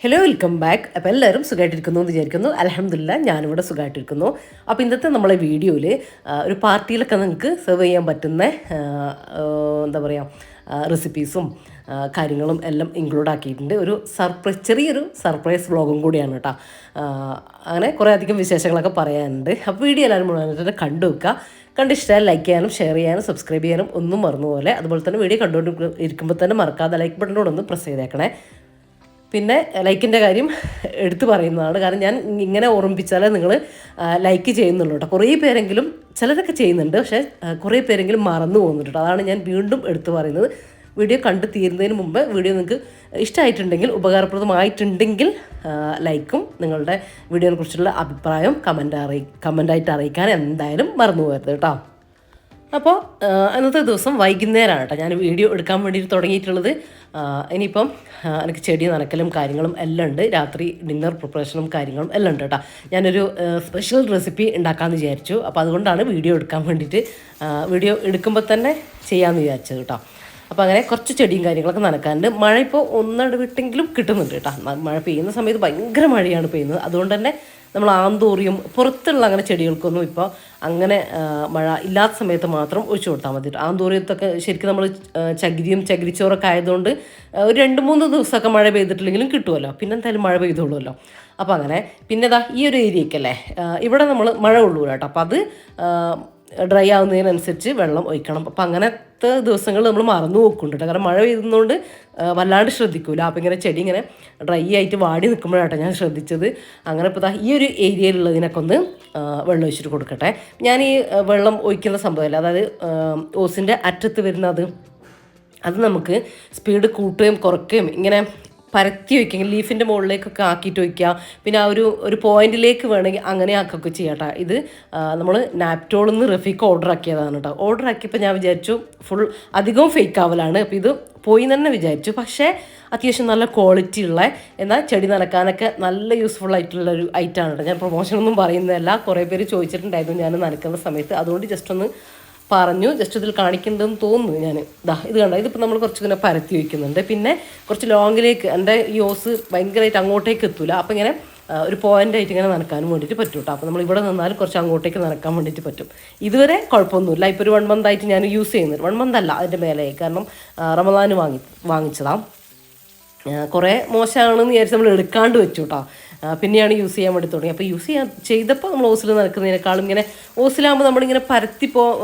Hello, welcome back. അപ്പോൾ എല്ലാവരും സുഖമായിട്ടിരിക്കുന്നു എന്ന് വിചാരിക്കുന്നു. അൽഹംദുലില്ലാ ഞാനിവിടെ സുഖമായിട്ടിരിക്കുന്നു. അപ്പോൾ ഇന്നത്തെ നമ്മളെ വീഡിയോയിൽ ഒരു പാർട്ടിയിലൊക്കെ നിങ്ങൾക്ക് സെർവ് ചെയ്യാൻ പറ്റുന്ന എന്താ പറയുക റെസിപ്പീസും കാര്യങ്ങളും എല്ലാം ഇൻക്ലൂഡ് ആക്കിയിട്ടുണ്ട്. ഒരു ചെറിയൊരു സർപ്രൈസ് വ്ളോഗും കൂടിയാണ് കേട്ടോ. അങ്ങനെ കുറേ അധികം വിശേഷങ്ങളൊക്കെ പറയാനുണ്ട്. അപ്പോൾ വീഡിയോ എല്ലാവരും മുഴുവനായിട്ട് കണ്ടു വെക്കുക. കണ്ടിഷ്ടമായി ലൈക്ക് ചെയ്യാനും ഷെയർ ചെയ്യാനും സബ്സ്ക്രൈബ് ചെയ്യാനും ഒന്നും മറന്നുപോലെ. അതുപോലെ തന്നെ വീഡിയോ കണ്ടുകൊണ്ട് ഇരിക്കുമ്പോൾ തന്നെ മറക്കാതെ ലൈക്ക് ബട്ടനോടൊന്ന് പ്രസ് ചെയ്തേക്കണേ. പിന്നെ ലൈക്കിൻ്റെ കാര്യം എടുത്തു പറയുന്നതാണ്. കാരണം ഞാൻ ഇങ്ങനെ ഓർമ്മിപ്പിച്ചാലേ നിങ്ങൾ ലൈക്ക് ചെയ്യുന്നുള്ളൂ കേട്ടോ. കുറേ പേരെങ്കിലും ചിലരൊക്കെ ചെയ്യുന്നുണ്ട്, പക്ഷേ കുറേ പേരെങ്കിലും മറന്നു പോകുന്നുണ്ട് കേട്ടോ. അതാണ് ഞാൻ വീണ്ടും എടുത്തു പറയുന്നത്. വീഡിയോ കണ്ടു തീരുന്നതിന് മുമ്പ് വീഡിയോ നിങ്ങൾക്ക് ഇഷ്ടമായിട്ടുണ്ടെങ്കിൽ, ഉപകാരപ്രദമായിട്ടുണ്ടെങ്കിൽ ലൈക്കും നിങ്ങളുടെ വീഡിയോനെ കുറിച്ചുള്ള അഭിപ്രായം കമൻ്റായിട്ട് അറിയിക്കാൻ എന്തായാലും മറന്നു പോകരുത് കേട്ടോ. അപ്പോൾ അന്നത്തെ ദിവസം വൈകുന്നേരമാണ് കേട്ടോ ഞാൻ വീഡിയോ എടുക്കാൻ വേണ്ടിയിട്ട് തുടങ്ങിയിട്ടുള്ളത്. ഇനിയിപ്പം എനിക്ക് ചെടി നനക്കലും കാര്യങ്ങളും എല്ലാം ഉണ്ട്. രാത്രി ഡിന്നർ പ്രിപ്പറേഷനും കാര്യങ്ങളും എല്ലാം ഉണ്ട് കേട്ടോ. ഞാനൊരു സ്പെഷ്യൽ റെസിപ്പി ഉണ്ടാക്കാമെന്ന് വിചാരിച്ചു. അപ്പോൾ അതുകൊണ്ടാണ് വീഡിയോ എടുക്കാൻ വേണ്ടിയിട്ട് വീഡിയോ എടുക്കുമ്പോൾ തന്നെ ചെയ്യാമെന്ന് വിചാരിച്ചത് കേട്ടോ. അപ്പോൾ അങ്ങനെ കുറച്ച് ചെടിയും കാര്യങ്ങളൊക്കെ നനക്കാനുണ്ട്. മഴ ഇപ്പോൾ ഒന്നട് വിട്ടെങ്കിലും കിട്ടുന്നുണ്ട് കേട്ടോ. മഴ പെയ്യുന്ന സമയത്ത് ഭയങ്കര മഴയാണ് പെയ്യുന്നത്. അതുകൊണ്ട് തന്നെ നമ്മൾ ആന്തൂറിയും പുറത്തുള്ള അങ്ങനെ ചെടികൾക്കൊന്നും ഇപ്പോൾ അങ്ങനെ മഴ ഇല്ലാത്ത സമയത്ത് മാത്രം ഒഴിച്ചു കൊടുത്താൽ മതി. ആന്തൂറിയത്തൊക്കെ ശരിക്കും നമ്മൾ ചകിരിച്ചോറൊക്കെ ആയതുകൊണ്ട് ഒരു 2-3 ദിവസമൊക്കെ മഴ പെയ്തിട്ടില്ലെങ്കിലും കിട്ടുമല്ലോ. പിന്നെ എന്തായാലും മഴ പെയ്തോളുമല്ലോ. അപ്പോൾ അങ്ങനെ പിന്നെ ഈ ഒരു ഏരിയക്കല്ലേ ഇവിടെ നമ്മൾ മഴ കൊള്ളൂല കേട്ടോ. അപ്പോൾ അത് ഡ്രൈ ആവുന്നതിനനുസരിച്ച് വെള്ളം ഒഴിക്കണം. അപ്പം അങ്ങനത്തെ ദിവസങ്ങൾ നമ്മൾ മറന്നു നോക്കുന്നുണ്ട് കേട്ടോ. കാരണം മഴ പെയ്യുന്നതുകൊണ്ട് വല്ലാണ്ട് ശ്രദ്ധിക്കൂല. അപ്പോൾ ഇങ്ങനെ ചെടി ഇങ്ങനെ ഡ്രൈ ആയിട്ട് വാടി നിൽക്കുമ്പോഴാട്ടോ ഞാൻ ശ്രദ്ധിച്ചത്. അങ്ങനെ ഇപ്പോൾ ഈ ഒരു ഏരിയയിലുള്ളതിനൊക്കെ ഒന്ന് വെള്ളം ഒഴിച്ചിട്ട് കൊടുക്കട്ടെ. ഞാൻ ഈ വെള്ളം ഒഴിക്കുന്ന സംഭവമല്ല, അതായത് ഓസിൻ്റെ അറ്റത്ത് വരുന്നത് അത് നമുക്ക് സ്പീഡ് കൂട്ടുകയും കുറയ്ക്കുകയും ഇങ്ങനെ പരത്തി വയ്ക്കുക, ലീഫിൻ്റെ മുകളിലേക്കൊക്കെ ആക്കിയിട്ട് വയ്ക്കുക. പിന്നെ ആ ഒരു പോയിന്റിലേക്ക് വേണമെങ്കിൽ അങ്ങനെ ആക്കുകയൊക്കെ ചെയ്യാം കേട്ടോ. ഇത് നമ്മൾ നാപ്റ്റോളിൽ നിന്ന് റഫീക്ക് ഓർഡർ ആക്കിയതാണ് കേട്ടോ. ഓർഡർ ആക്കിയപ്പോൾ ഞാൻ വിചാരിച്ചു അധികവും ഫേക്ക് ആവലാണ്. അപ്പോൾ ഇത് പോയി തന്നെ വിചാരിച്ചു. പക്ഷേ അത്യാവശ്യം നല്ല ക്വാളിറ്റി ഉള്ള, എന്നാൽ ചെടി നനക്കാനൊക്കെ നല്ല യൂസ്ഫുൾ ആയിട്ടുള്ളൊരു ഐറ്റമാണ് കേട്ടോ. ഞാൻ പ്രൊമോഷനൊന്നും പറയുന്നതല്ല. കുറേ പേര് ചോദിച്ചിട്ടുണ്ടായിരുന്നു ഞാൻ നനക്കുന്ന സമയത്ത്. അതുകൊണ്ട് ജസ്റ്റ് ഒന്ന് പറഞ്ഞു, ജസ്റ്റ് ഇതിൽ കാണിക്കേണ്ടതെന്ന് തോന്നുന്നു. ഞാൻ ഇത് കണ്ടോ, ഇതിപ്പോൾ നമ്മൾ കുറച്ച് ഇങ്ങനെ പരത്തി വയ്ക്കുന്നുണ്ട്. പിന്നെ കുറച്ച് ലോങ്ങിലേക്ക് എൻ്റെ ഈ ഓസ് ഭയങ്കരമായിട്ട് അങ്ങോട്ടേക്ക് എത്തൂല. അപ്പോൾ ഇങ്ങനെ ഒരു പോയിൻ്റായിട്ട് ഇങ്ങനെ നനക്കാനും വേണ്ടിയിട്ട് പറ്റും കേട്ടോ. അപ്പോൾ നമ്മൾ ഇവിടെ നിന്നാലും കുറച്ച് അങ്ങോട്ടേക്ക് നനക്കാൻ വേണ്ടിയിട്ട് പറ്റും. ഇതുവരെ കുഴപ്പമൊന്നുമില്ല. ഇപ്പോൾ ഒരു 1 month ആയിട്ട് ഞാൻ യൂസ് ചെയ്യുന്നത്. 1 month അല്ല, അതിൻ്റെ മേലെയായി. കാരണം റമദാന് വാങ്ങിച്ചതാണ്. കുറേ മോശമാണെന്ന് വിചാരിച്ച് നമ്മൾ എടുക്കാണ്ട് വെച്ചു കേട്ടോ. പിന്നെയാണ് യൂസ് ചെയ്യാൻ വേണ്ടി തുടങ്ങി. അപ്പോൾ ചെയ്തപ്പോൾ നമ്മൾ ഓസിൽ നടക്കുന്നതിനേക്കാളും ഇങ്ങനെ ഓസിലാകുമ്പോൾ നമ്മളിങ്ങനെ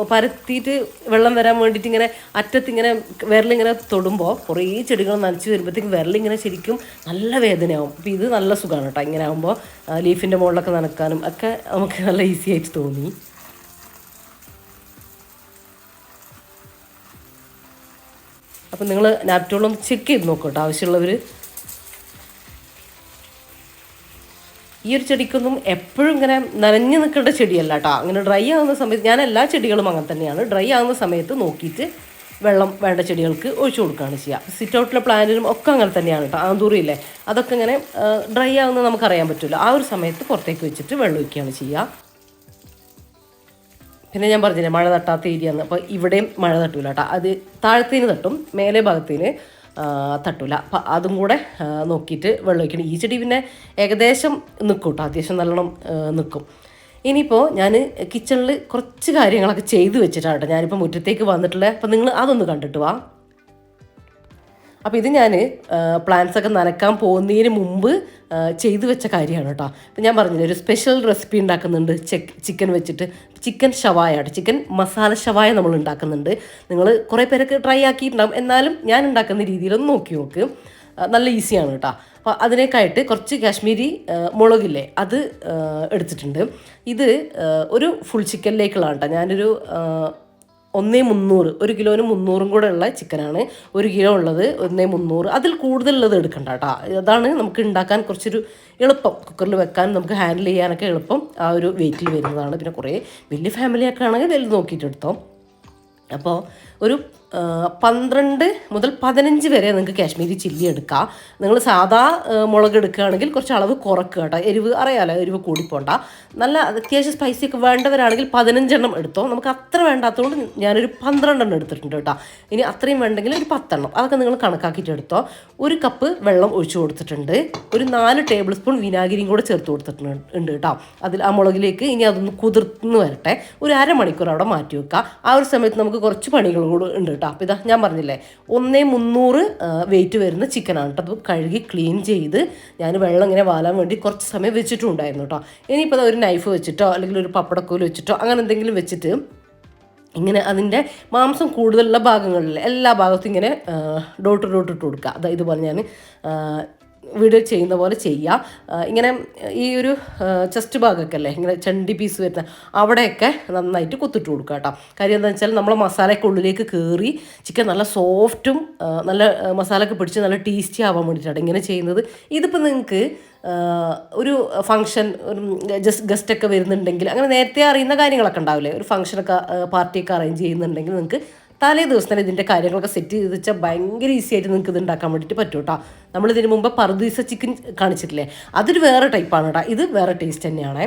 പരത്തിയിട്ട് വെള്ളം വരാൻ വേണ്ടിയിട്ട് ഇങ്ങനെ അറ്റത്തിങ്ങനെ വിരലിങ്ങനെ തൊടുമ്പോൾ കുറേ ചെടികൾ നനച്ച് വരുമ്പോഴത്തേക്കും വിരലിങ്ങനെ ശരിക്കും നല്ല വേദനയാവും. അപ്പോൾ ഇത് നല്ല സുഖമാണ് കേട്ടോ. ഇങ്ങനെ ആകുമ്പോൾ ലീഫിൻ്റെ മുകളിലൊക്കെ നനക്കാനും ഒക്കെ നമുക്ക് നല്ല ഈസി ആയിട്ട് തോന്നി. അപ്പം നിങ്ങൾ നാപ്റ്റോളും ചെക്ക് ചെയ്ത് നോക്കൂ കേട്ടോ, ആവശ്യമുള്ളവർ. ഈ ഒരു ചെടിക്കൊന്നും എപ്പോഴും ഇങ്ങനെ നനഞ്ഞു നിൽക്കേണ്ട ചെടിയല്ല കേട്ടോ. അങ്ങനെ ഡ്രൈ ആകുന്ന സമയത്ത്, ഞാൻ എല്ലാ ചെടികളും അങ്ങനെ തന്നെയാണ്, ഡ്രൈ ആകുന്ന സമയത്ത് നോക്കിയിട്ട് വെള്ളം വേണ്ട ചെടികൾക്ക് ഒഴിച്ചു കൊടുക്കുകയാണ് ചെയ്യുക. സിറ്റ് ഔട്ടിലെ പ്ലാന്റിനും ഒക്കെ അങ്ങനെ തന്നെയാണ് കേട്ടോ. ആന്തൂറിയില്ലേ, അതൊക്കെ ഇങ്ങനെ ഡ്രൈ ആകുന്നത് നമുക്കറിയാൻ പറ്റില്ല. ആ ഒരു സമയത്ത് പുറത്തേക്ക് വെച്ചിട്ട് വെള്ളം ഒഴിക്കുകയാണ് ചെയ്യുക. പിന്നെ ഞാൻ പറഞ്ഞില്ലേ മഴ തട്ടാത്ത ഏരിയ എന്ന്. അപ്പോൾ ഇവിടെയും മഴ തട്ടൂല കേട്ടോ. അത് താഴത്തേന് തട്ടും, മേലെ ഭാഗത്തേന് തട്ടൂല. അപ്പം അതും കൂടെ നോക്കിയിട്ട് വെള്ളം ഒഴിക്കണം. ഈ ചെടി പിന്നെ ഏകദേശം നിൽക്കും കേട്ടോ, അത്യാവശ്യം നല്ലോണം നിൽക്കും. ഇനിയിപ്പോൾ ഞാൻ കിച്ചണിൽ കുറച്ച് കാര്യങ്ങളൊക്കെ ചെയ്ത് വെച്ചിട്ടാണ് കേട്ടോ ഞാനിപ്പോൾ മുറ്റത്തേക്ക് വന്നിട്ടുള്ളത്. അപ്പം നിങ്ങൾ അതൊന്ന് കണ്ടിട്ട് വാ. അപ്പോൾ ഇത് ഞാൻ പ്ലാന്റ്സൊക്കെ നനക്കാൻ പോകുന്നതിന് മുമ്പ് ചെയ്തു വെച്ച കാര്യമാണ് കേട്ടോ. അപ്പം ഞാൻ പറഞ്ഞില്ലേ ഒരു സ്പെഷ്യൽ റെസിപ്പി ഉണ്ടാക്കുന്നുണ്ട് ചിക്കൻ വെച്ചിട്ട്. ചിക്കൻ ഷവായ കേട്ടോ, ചിക്കൻ മസാല ഷവായ നമ്മൾ ഉണ്ടാക്കുന്നുണ്ട്. നിങ്ങൾ കുറേ പേരൊക്കെ ട്രൈ ആക്കിയിട്ടുണ്ടാകും. എന്നാലും ഞാൻ ഉണ്ടാക്കുന്ന രീതിയിലൊന്ന് നോക്കി നോക്ക്, നല്ല ഈസിയാണ് കേട്ടോ. അപ്പോൾ അതിനേക്കായിട്ട് കുറച്ച് കാശ്മീരി മുളകില്ലേ അത് എടുത്തിട്ടുണ്ട്. ഇത് ഒരു ഫുൾ ചിക്കനിലേക്കുള്ളതാണ് കേട്ടോ. ഞാനൊരു 1,300, 1 കിലോന് 300 കൂടെ ഉള്ള ചിക്കനാണ്. 1 കിലോ ഉള്ളത് 1,300. അതിൽ കൂടുതലുള്ളത് എടുക്കണ്ട കേട്ടോ. അതാണ് നമുക്ക് ഉണ്ടാക്കാൻ കുറച്ചൊരു എളുപ്പം, കുക്കറിൽ വെക്കാൻ നമുക്ക് ഹാൻഡിൽ ചെയ്യാനൊക്കെ എളുപ്പം ആ ഒരു വെയിറ്റിൽ വരുന്നതാണ്. പിന്നെ കുറേ വലിയ ഫാമിലിയൊക്കെ ആണെങ്കിൽ വലുത് നോക്കിയിട്ട് എടുത്തോ. അപ്പോൾ ഒരു 12 മുതൽ 15 വരെ നിങ്ങൾക്ക് കാശ്മീരി ചില്ലി എടുക്കാം. നിങ്ങൾ സാധാ മുളക് എടുക്കുകയാണെങ്കിൽ കുറച്ച് അളവ് കുറക്കുക കേട്ടോ. എരിവ് അറിയാമല്ലോ, എരിവ് കൂടിപ്പോണ്ട. നല്ല അത്യാവശ്യം സ്പൈസി ഒക്കെ വേണ്ടവരാണെങ്കിൽ 15 എണ്ണം എടുത്തോ. നമുക്ക് അത്ര വേണ്ടാത്തതുകൊണ്ട് ഞാനൊരു 12 എണ്ണം എടുത്തിട്ടുണ്ട് കേട്ടോ. ഇനി അത്രയും വേണ്ടെങ്കിൽ ഒരു 10 എണ്ണം, അതൊക്കെ നിങ്ങൾ കണക്കാക്കിയിട്ട് എടുത്തോ. 1 കപ്പ് വെള്ളം ഒഴിച്ചു കൊടുത്തിട്ടുണ്ട്. ഒരു 4 ടേബിൾ സ്പൂൺ വിനാഗിരിയും കൂടെ ചേർത്ത് കൊടുത്തിട്ടുണ്ട് കേട്ടോ. അതിൽ ആ മുളകിലേക്ക് ഇനി അതൊന്ന് കുതിർന്ന് വരട്ടെ. ഒരു അരമണിക്കൂർ അവിടെ മാറ്റി വെക്കുക. ആ ഒരു സമയത്ത് നമുക്ക് കുറച്ച് പണികൾ കൂടെ ഉണ്ട് കേട്ടോ. അപ്പോൾ ഇതാ ഞാൻ പറഞ്ഞില്ലേ, 1,300 വെയിറ്റ് വരുന്ന ചിക്കനാണ് കേട്ടോ. അത് കഴുകി ക്ലീൻ ചെയ്ത് ഞാൻ വെള്ളം ഇങ്ങനെ വാലാൻ വേണ്ടി കുറച്ച് സമയം വെച്ചിട്ടുണ്ടായിരുന്നു കേട്ടോ. ഇനിയിപ്പോൾ ഒരു നൈഫ് വെച്ചിട്ടോ അല്ലെങ്കിൽ ഒരു പപ്പടക്കോല് വെച്ചിട്ടോ അങ്ങനെ എന്തെങ്കിലും വെച്ചിട്ട് ഇങ്ങനെ അതിൻ്റെ മാംസം കൂടുതലുള്ള ഭാഗങ്ങളിൽ എല്ലാ ഭാഗത്തും ഇങ്ങനെ ഡോട്ട് ഇട്ട് കൊടുക്കുക. അതായത് ഇതുപോലെ ഞാൻ വീഡിയോ ചെയ്യുന്ന പോലെ ചെയ്യുക. ഇങ്ങനെ ഈ ഒരു ചെസ്റ്റ് ഭാഗമൊക്കെ അല്ലേ ഇങ്ങനെ ചണ്ടി പീസ് വരുന്ന അവിടെയൊക്കെ നന്നായിട്ട് കുത്തിട്ട് കൊടുക്കുക കേട്ടോ. കാര്യം എന്താണെന്ന് വെച്ചാൽ നമ്മളെ മസാലയൊക്കെ ഉള്ളിലേക്ക് കയറി ചിക്കൻ നല്ല സോഫ്റ്റും നല്ല മസാലയൊക്കെ പിടിച്ച് നല്ല ടേസ്റ്റി ആവാൻ വേണ്ടിയിട്ടാണ് ഇങ്ങനെ ചെയ്യുന്നത്. ഇതിപ്പോൾ നിങ്ങൾക്ക് ഒരു ഫംഗ്ഷൻ, ഒരു ഗസ്റ്റൊക്കെ വരുന്നുണ്ടെങ്കിൽ അങ്ങനെ നേരത്തെ അറിയുന്ന കാര്യങ്ങളൊക്കെ ഉണ്ടാവില്ലേ, ഒരു ഫംഗ്ഷനൊക്കെ പാർട്ടിയൊക്കെ അറേഞ്ച് ചെയ്യുന്നുണ്ടെങ്കിൽ നിങ്ങൾക്ക് തലേ ദിവസം തന്നെ ഇതിൻ്റെ കാര്യങ്ങളൊക്കെ സെറ്റ് ചെയ്ത് വെച്ചാൽ ഭയങ്കര ഈസി ആയിട്ട് നിങ്ങൾക്ക് ഇത് ഉണ്ടാക്കാൻ വേണ്ടിയിട്ട് പറ്റും കേട്ടോ. നമ്മളിതിന് മുമ്പ് പറുദീസ ചിക്കൻ കാണിച്ചിട്ടില്ലേ, അതൊരു വേറെ ടൈപ്പാണ് കേട്ടോ. ഇത് വേറെ ടേസ്റ്റ് തന്നെയാണ്.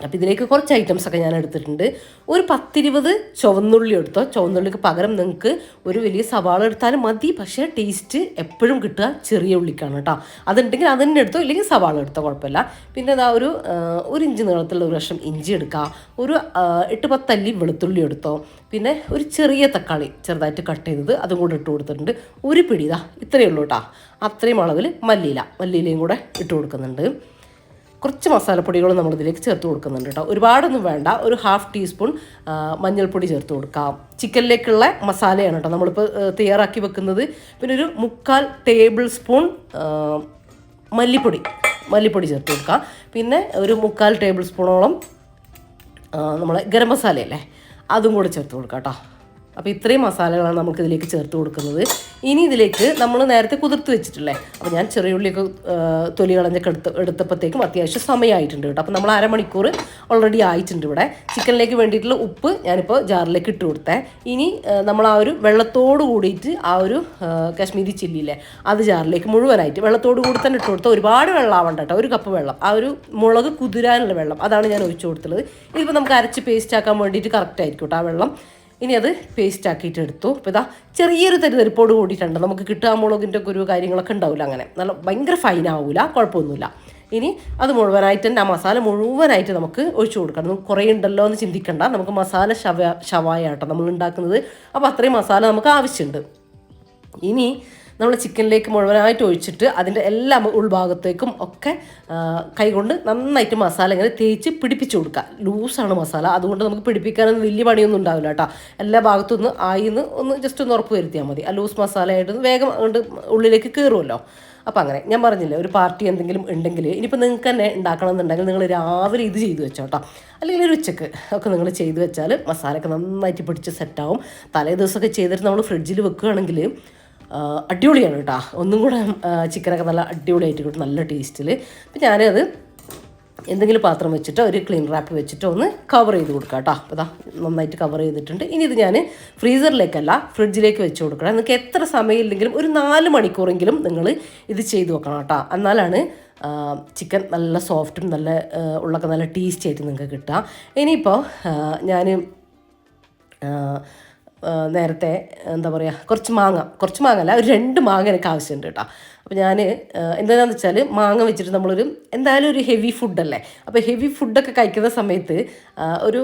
അപ്പോൾ ഇതിലേക്ക് കുറച്ച് ഐറ്റംസൊക്കെ ഞാൻ എടുത്തിട്ടുണ്ട്. ഒരു 10-20 ചുവന്നുള്ളി എടുത്തോ. ചുവന്നുള്ളിക്ക് പകരം നിങ്ങൾക്ക് ഒരു വലിയ സവാള എടുത്താലും മതി. പക്ഷേ ടേസ്റ്റ് എപ്പോഴും കിട്ടുക ചെറിയ ഉള്ളിക്കാണ് കേട്ടോ. അതുണ്ടെങ്കിൽ അത് തന്നെ എടുത്തോ, ഇല്ലെങ്കിൽ സവാള എടുത്തോ, കുഴപ്പമില്ല. പിന്നെ അതാ ഒരു ഇഞ്ചി നീളത്തിലുള്ള ഒരു കഷ്ണം ഇഞ്ചി എടുക്കുക. ഒരു 8-10 അല്ലി വെളുത്തുള്ളി എടുത്തോ. പിന്നെ ഒരു ചെറിയ തക്കാളി ചെറുതായിട്ട് കട്ട് ചെയ്തത് അതും കൂടെ ഇട്ട് കൊടുത്തിട്ടുണ്ട്. ഒരു പിടി ഇതാ ഇത്രയേ ഉള്ളൂ കേട്ടോ. അത്രയും അളവിൽ മല്ലിയിലയും കൂടെ ഇട്ട് കൊടുക്കുന്നുണ്ട്. കുറച്ച് മസാലപ്പൊടികളും നമ്മളിതിലേക്ക് ചേർത്ത് കൊടുക്കുന്നുണ്ട് കേട്ടോ. ഒരുപാടൊന്നും വേണ്ട. ഒരു 1/2 ടീസ്പൂൺ മഞ്ഞൾപ്പൊടി ചേർത്ത് കൊടുക്കാം. ചിക്കനിലേക്കുള്ള മസാലയാണ് കേട്ടോ നമ്മളിപ്പോൾ തയ്യാറാക്കി വെക്കുന്നത്. പിന്നെ ഒരു 3/4 ടേബിൾ സ്പൂൺ മല്ലിപ്പൊടി ചേർത്ത് കൊടുക്കാം. പിന്നെ ഒരു 3/4 ടേബിൾ സ്പൂണോളം നമ്മളെ ഗരം മസാലയല്ലേ അതും കൂടെ ചേർത്ത് കൊടുക്കാം കേട്ടോ. അപ്പോൾ ഇത്രയും മസാലകളാണ് നമുക്ക് ഇതിലേക്ക് ചേർത്ത് കൊടുക്കുന്നത്. ഇനി ഇതിലേക്ക് നമ്മൾ നേരത്തെ കുതിർത്ത് വെച്ചിട്ടില്ലേ, അപ്പോൾ ഞാൻ ചെറിയ ഉള്ളിയൊക്കെ തൊലി കളഞ്ഞൊക്കെ എടുത്തപ്പോഴത്തേക്കും അത്യാവശ്യം സമയമായിട്ടുണ്ട് കേട്ടോ. അപ്പോൾ നമ്മൾ അരമണിക്കൂർ ഓൾറെഡി ആയിട്ടുണ്ട് ഇവിടെ. ചിക്കനിലേക്ക് വേണ്ടിയിട്ടുള്ള ഉപ്പ് ഞാനിപ്പോൾ ജാറിലേക്ക് ഇട്ട് കൊടുത്തേ. ഇനി നമ്മൾ ആ ഒരു വെള്ളത്തോട് കൂടിയിട്ട് ആ ഒരു കാശ്മീരി ചില്ലിയില്ലേ അത് ജാറിലേക്ക് മുഴുവനായിട്ട് വെള്ളത്തോട് കൂടി തന്നെ ഇട്ട് കൊടുത്താൽ ഒരുപാട് വെള്ളം ആവണ്ട കേട്ടോ. 1 കപ്പ് വെള്ളം, ആ ഒരു മുളക് കുതിരാനുള്ള വെള്ളം അതാണ് ഞാൻ ഒഴിച്ചു കൊടുത്തുള്ളത്. ഇതിപ്പോൾ നമുക്ക് അരച്ച് പേസ്റ്റ് ആക്കാൻ വേണ്ടിയിട്ട് കറക്റ്റ് ആയിരിക്കും കേട്ടോ ആ വെള്ളം. ഇനി അത് പേസ്റ്റ് ആക്കിയിട്ട് എടുത്തു. അപ്പോൾ ഇതാ ചെറിയൊരു തരിതരിപ്പോട് കൂടിയിട്ടുണ്ട്. നമുക്ക് കിട്ടുക മുളകിൻ്റെ ഒക്കെ ഒരു കാര്യങ്ങളൊക്കെ ഉണ്ടാവില്ല, അങ്ങനെ നല്ല ഭയങ്കര ഫൈനാവില്ല, കുഴപ്പമൊന്നുമില്ല. ഇനി അത് മുഴുവനായിട്ട് തന്നെ ആ മസാല മുഴുവനായിട്ട് നമുക്ക് ഒഴിച്ചു കൊടുക്കണം. നമുക്ക് കുറേ ഉണ്ടല്ലോ എന്ന് ചിന്തിക്കണ്ട. നമുക്ക് മസാല ഷവായ കേട്ടോ നമ്മൾ ഉണ്ടാക്കുന്നത്. അപ്പോൾ അത്രയും മസാല നമുക്ക് ആവശ്യമുണ്ട്. ഇനി നമ്മൾ ചിക്കനിലേക്ക് മുഴുവനായിട്ട് ഒഴിച്ചിട്ട് അതിൻ്റെ എല്ലാ ഉൾഭാഗത്തേക്കും ഒക്കെ കൈകൊണ്ട് നന്നായിട്ട് മസാല ഇങ്ങനെ തേച്ച് പിടിപ്പിച്ച് കൊടുക്കുക. ലൂസാണ് മസാല, അതുകൊണ്ട് നമുക്ക് പിടിപ്പിക്കാനൊന്നും വലിയ പണിയൊന്നും ഉണ്ടാവില്ല കേട്ടോ. എല്ലാ ഭാഗത്തുനിന്ന് ആയിന്ന് ഒന്ന് ജസ്റ്റ് ഒന്ന് ഉറപ്പ് വരുത്തിയാൽ മതി. ആ ലൂസ് മസാലയായിട്ട് വേഗം കൊണ്ട് ഉള്ളിലേക്ക് കയറുമല്ലോ. അപ്പോൾ അങ്ങനെ ഞാൻ പറഞ്ഞില്ലേ, ഒരു പാർട്ടി എന്തെങ്കിലും ഉണ്ടെങ്കിൽ ഇനിയിപ്പോൾ നിങ്ങൾക്ക് തന്നെ ഉണ്ടാക്കണം എന്നുണ്ടെങ്കിൽ നിങ്ങൾ രാവിലെ ഇത് ചെയ്ത് വെച്ചോ കേട്ടോ. അല്ലെങ്കിൽ ഒരു ഉച്ചക്ക് ഒക്കെ നിങ്ങൾ ചെയ്ത് വെച്ചാൽ മസാലയൊക്കെ നന്നായിട്ട് പിടിച്ച് സെറ്റാവും. തലേ ദിവസമൊക്കെ ചെയ്തിട്ട് നമ്മൾ ഫ്രിഡ്ജിൽ വെക്കുകയാണെങ്കിൽ അടിപൊളിയാണ് കേട്ടോ. ഒന്നും കൂടെ ചിക്കനൊക്കെ നല്ല അടിപൊളിയായിട്ട് കിട്ടും, നല്ല ടേസ്റ്റിൽ. അപ്പം ഞാനത് എന്തെങ്കിലും പാത്രം വെച്ചിട്ടോ ഒരു ക്ലീൻ റാപ്പ് വെച്ചിട്ടോ ഒന്ന് കവർ ചെയ്ത് കൊടുക്കാം കേട്ടോ. അപ്പോൾ അതാ നന്നായിട്ട് കവർ ചെയ്തിട്ടുണ്ട്. ഇനി ഇത് ഞാൻ ഫ്രീസറിലേക്കല്ല ഫ്രിഡ്ജിലേക്ക് വെച്ച് കൊടുക്കണം. നിങ്ങൾക്ക് എത്ര സമയമില്ലെങ്കിലും ഒരു 4 മണിക്കൂറെങ്കിലും നിങ്ങൾ ഇത് ചെയ്ത് വെക്കണം കേട്ടോ. എന്നാലാണ് ചിക്കൻ നല്ല സോഫ്റ്റും നല്ല ഉള്ളൊക്കെ നല്ല ടേസ്റ്റി ആയിട്ട് നിങ്ങൾക്ക് കിട്ടുക. ഇനിയിപ്പോൾ ഞാൻ നേരത്തെ എന്താ പറയുക കുറച്ച് മാങ്ങ അല്ല, ഒരു 2 മാങ്ങ എനിക്ക് ആവശ്യമുണ്ട് കേട്ടോ. അപ്പോൾ ഞാൻ എന്താണെന്ന് വെച്ചാൽ മാങ്ങ വെച്ചിട്ട് നമ്മളൊരു എന്തായാലും ഒരു ഹെവി ഫുഡല്ലേ. അപ്പോൾ ഹെവി ഫുഡൊക്കെ കഴിക്കുന്ന സമയത്ത് ഒരു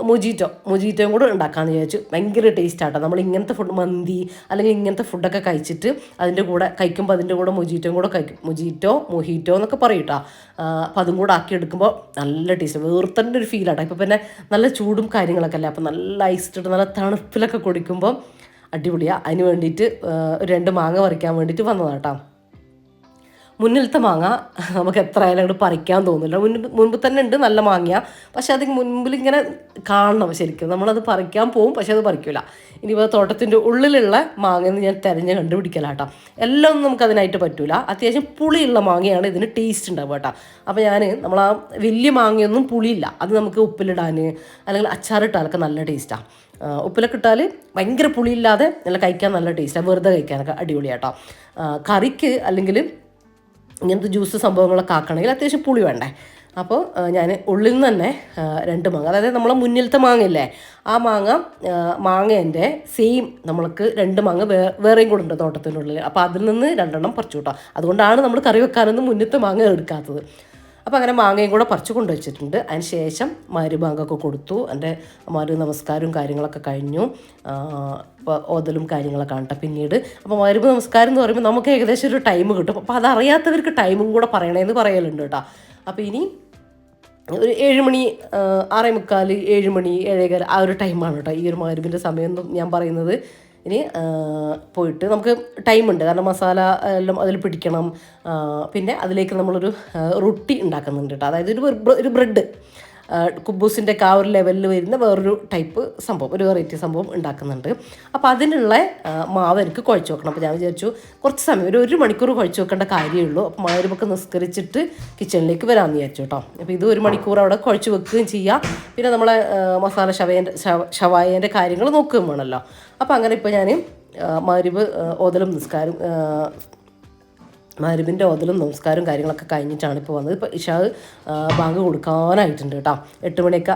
മൊജീറ്റോയും കൂടെ ഉണ്ടാക്കാമെന്ന് വിചാരിച്ചു. ഭയങ്കര ടേസ്റ്റാട്ടോ. നമ്മൾ ഇങ്ങനത്തെ ഫുഡ് മന്തി അല്ലെങ്കിൽ ഇങ്ങനത്തെ ഫുഡൊക്കെ കഴിച്ചിട്ട് അതിൻ്റെ കൂടെ കഴിക്കുമ്പോൾ അതിൻ്റെ കൂടെ മൊജീറ്റോയും കൂടെ കഴിക്കും. മൊഹീറ്റോ എന്നൊക്കെ പറയും കേട്ടോ. അപ്പോൾ അതും കൂടെ ആക്കി എടുക്കുമ്പോൾ നല്ല ടേസ്റ്റ്, വേർത്തൻ്റെ ഒരു ഫീലാട്ടോ. ഇപ്പോൾ പിന്നെ നല്ല ചൂടും കാര്യങ്ങളൊക്കെ അല്ലേ, അപ്പോൾ നല്ല ഐസിട്ട് നല്ല തണുപ്പിലൊക്കെ കുടിക്കുമ്പോൾ അടിപൊളിയാണ്. അതിന് വേണ്ടിയിട്ട് 2 മാങ്ങ പറിക്കാൻ വേണ്ടിയിട്ട് വന്നതാട്ടോ. മുന്നിലത്തെ മാങ്ങ നമുക്ക് എത്ര ആയാലും അങ്ങോട്ട് പറിക്കാൻ തോന്നില്ല. മുൻപ് തന്നെ ഉണ്ട് നല്ല മാങ്ങ, പക്ഷെ അത് മുൻപിൽ ഇങ്ങനെ കാണണം ശരിക്കും. നമ്മളത് പറിക്കാൻ പോവും, പക്ഷെ അത് പറിക്കില്ല. ഇനിയിപ്പോൾ തോട്ടത്തിൻ്റെ ഉള്ളിലുള്ള മാങ്ങയെന്ന് ഞാൻ തിരഞ്ഞ് കണ്ടുപിടിക്കലാട്ടോ. എല്ലാം ഒന്നും നമുക്ക് അതിനായിട്ട് പറ്റില്ല. അത്യാവശ്യം പുളിയുള്ള മാങ്ങയാണ് ഇതിന് ടേസ്റ്റ് ഉണ്ടാവുക കേട്ടോ. അപ്പോൾ നമ്മൾ ആ വലിയ മാങ്ങയൊന്നും പുളിയില്ല, അത് നമുക്ക് ഉപ്പിലിടാൻ അല്ലെങ്കിൽ അച്ചാറിട്ടാലൊക്കെ നല്ല ടേസ്റ്റാണ്. ഉപ്പിലൊക്കെ ഇട്ടാൽ ഭയങ്കര പുളിയില്ലാതെ നല്ല കഴിക്കാൻ നല്ല ടേസ്റ്റാണ്, വെറുതെ കഴിക്കാനൊക്കെ അടിപൊളിയാട്ടോ. കറിക്ക് അല്ലെങ്കിൽ ഇങ്ങനത്തെ ജ്യൂസ് സംഭവങ്ങളൊക്കെ ആക്കണമെങ്കിൽ അത്യാവശ്യം പുളി വേണ്ടേ. അപ്പോൾ ഞാൻ ഉള്ളിൽ നിന്ന് തന്നെ 2 മാങ്ങ, അതായത് നമ്മളെ മുന്നിലത്തെ മാങ്ങയില്ലേ ആ മാങ്ങേൻ്റെ സെയിം നമ്മൾക്ക് 2 മാങ്ങ വേറെയും കൂടെ ഉണ്ട് തോട്ടത്തിനുള്ളിൽ. അപ്പോൾ അതിൽ നിന്ന് 2 പറിച്ചു കേട്ടോ. അതുകൊണ്ടാണ് നമ്മൾ കറി വെക്കാനൊന്നും മുന്നത്തെ മാങ്ങ എടുക്കാത്തത്. അപ്പോൾ അങ്ങനെ മാങ്ങയും കൂടെ പറിച്ചു കൊണ്ടുവച്ചിട്ടുണ്ട്. അതിന് ശേഷം മരുഭാഗമൊക്കെ കൊടുത്തു. എൻ്റെ നമസ്കാരവും കാര്യങ്ങളൊക്കെ കഴിഞ്ഞു. ഇപ്പോൾ ഓതലും കാര്യങ്ങളൊക്കെ കാണട്ടെ പിന്നീട്. അപ്പോൾ നമസ്കാരം എന്ന് പറയുമ്പോൾ നമുക്ക് ഏകദേശം ഒരു ടൈം കിട്ടും. അപ്പോൾ അതറിയാത്തവർക്ക് ടൈമും കൂടെ പറയണമെന്ന് പറയലുണ്ട് കേട്ടോ. അപ്പോൾ ഇനി ഒരു 7 മണി 6:45 7 മണി 7:15 ആ ഒരു ടൈമാണ് കേട്ടോ ഈ ഒരു മഗ്‌രിബിൻ്റെ സമയം ഞാൻ പറയുന്നത്. ഇനി പോയിട്ട് നമുക്ക് ടൈമുണ്ട്, കാരണം മസാല എല്ലാം അതിൽ പിടിക്കണം. പിന്നെ അതിലേക്ക് നമ്മളൊരു റൊട്ടി ഉണ്ടാക്കുന്നുണ്ട് കേട്ടോ, അതായത് ഒരു ബ്രെഡ് കുബൂസിൻ്റെ ഒക്കെ ആ ഒരു ലെവലിൽ വരുന്ന വേറൊരു ടൈപ്പ് സംഭവം, ഒരു വെറൈറ്റി സംഭവം ഉണ്ടാക്കുന്നുണ്ട്. അപ്പോൾ അതിനുള്ള മാവ് എനിക്ക് കുഴച്ച് വെക്കണം. അപ്പോൾ ഞാൻ വിചാരിച്ചു കുറച്ച് സമയം ഒരു മണിക്കൂർ കുഴച്ച് വെക്കേണ്ട കാര്യമേ ഉള്ളൂ. അപ്പോൾ മഗ്‌രിബൊക്കെ നിസ്കരിച്ചിട്ട് കിച്ചണിലേക്ക് വരാമെന്ന് വിചാരിച്ചു കേട്ടോ. അപ്പോൾ ഇത് 1 മണിക്കൂർ അവിടെ കുഴച്ച് വെക്കുകയും ചെയ്യാം. പിന്നെ നമ്മളെ മസാല ഷവായേൻ്റെ കാര്യങ്ങൾ നോക്കുകയും വേണമല്ലോ. അപ്പോൾ അങ്ങനെ ഇപ്പോൾ ഞാൻ മഗ്‌രിബ് ഓതലും നിസ്കാരം മഗ്‌രിബിൻ്റെ ഓതലും നമസ്കാരവും കാര്യങ്ങളൊക്കെ കഴിഞ്ഞിട്ടാണ് ഇപ്പോൾ വന്നത്. ഇപ്പോൾ ഇശാ ബാങ്ക് കൊടുക്കാനായിട്ടുണ്ട് കേട്ടോ, 8 മണിയൊക്കെ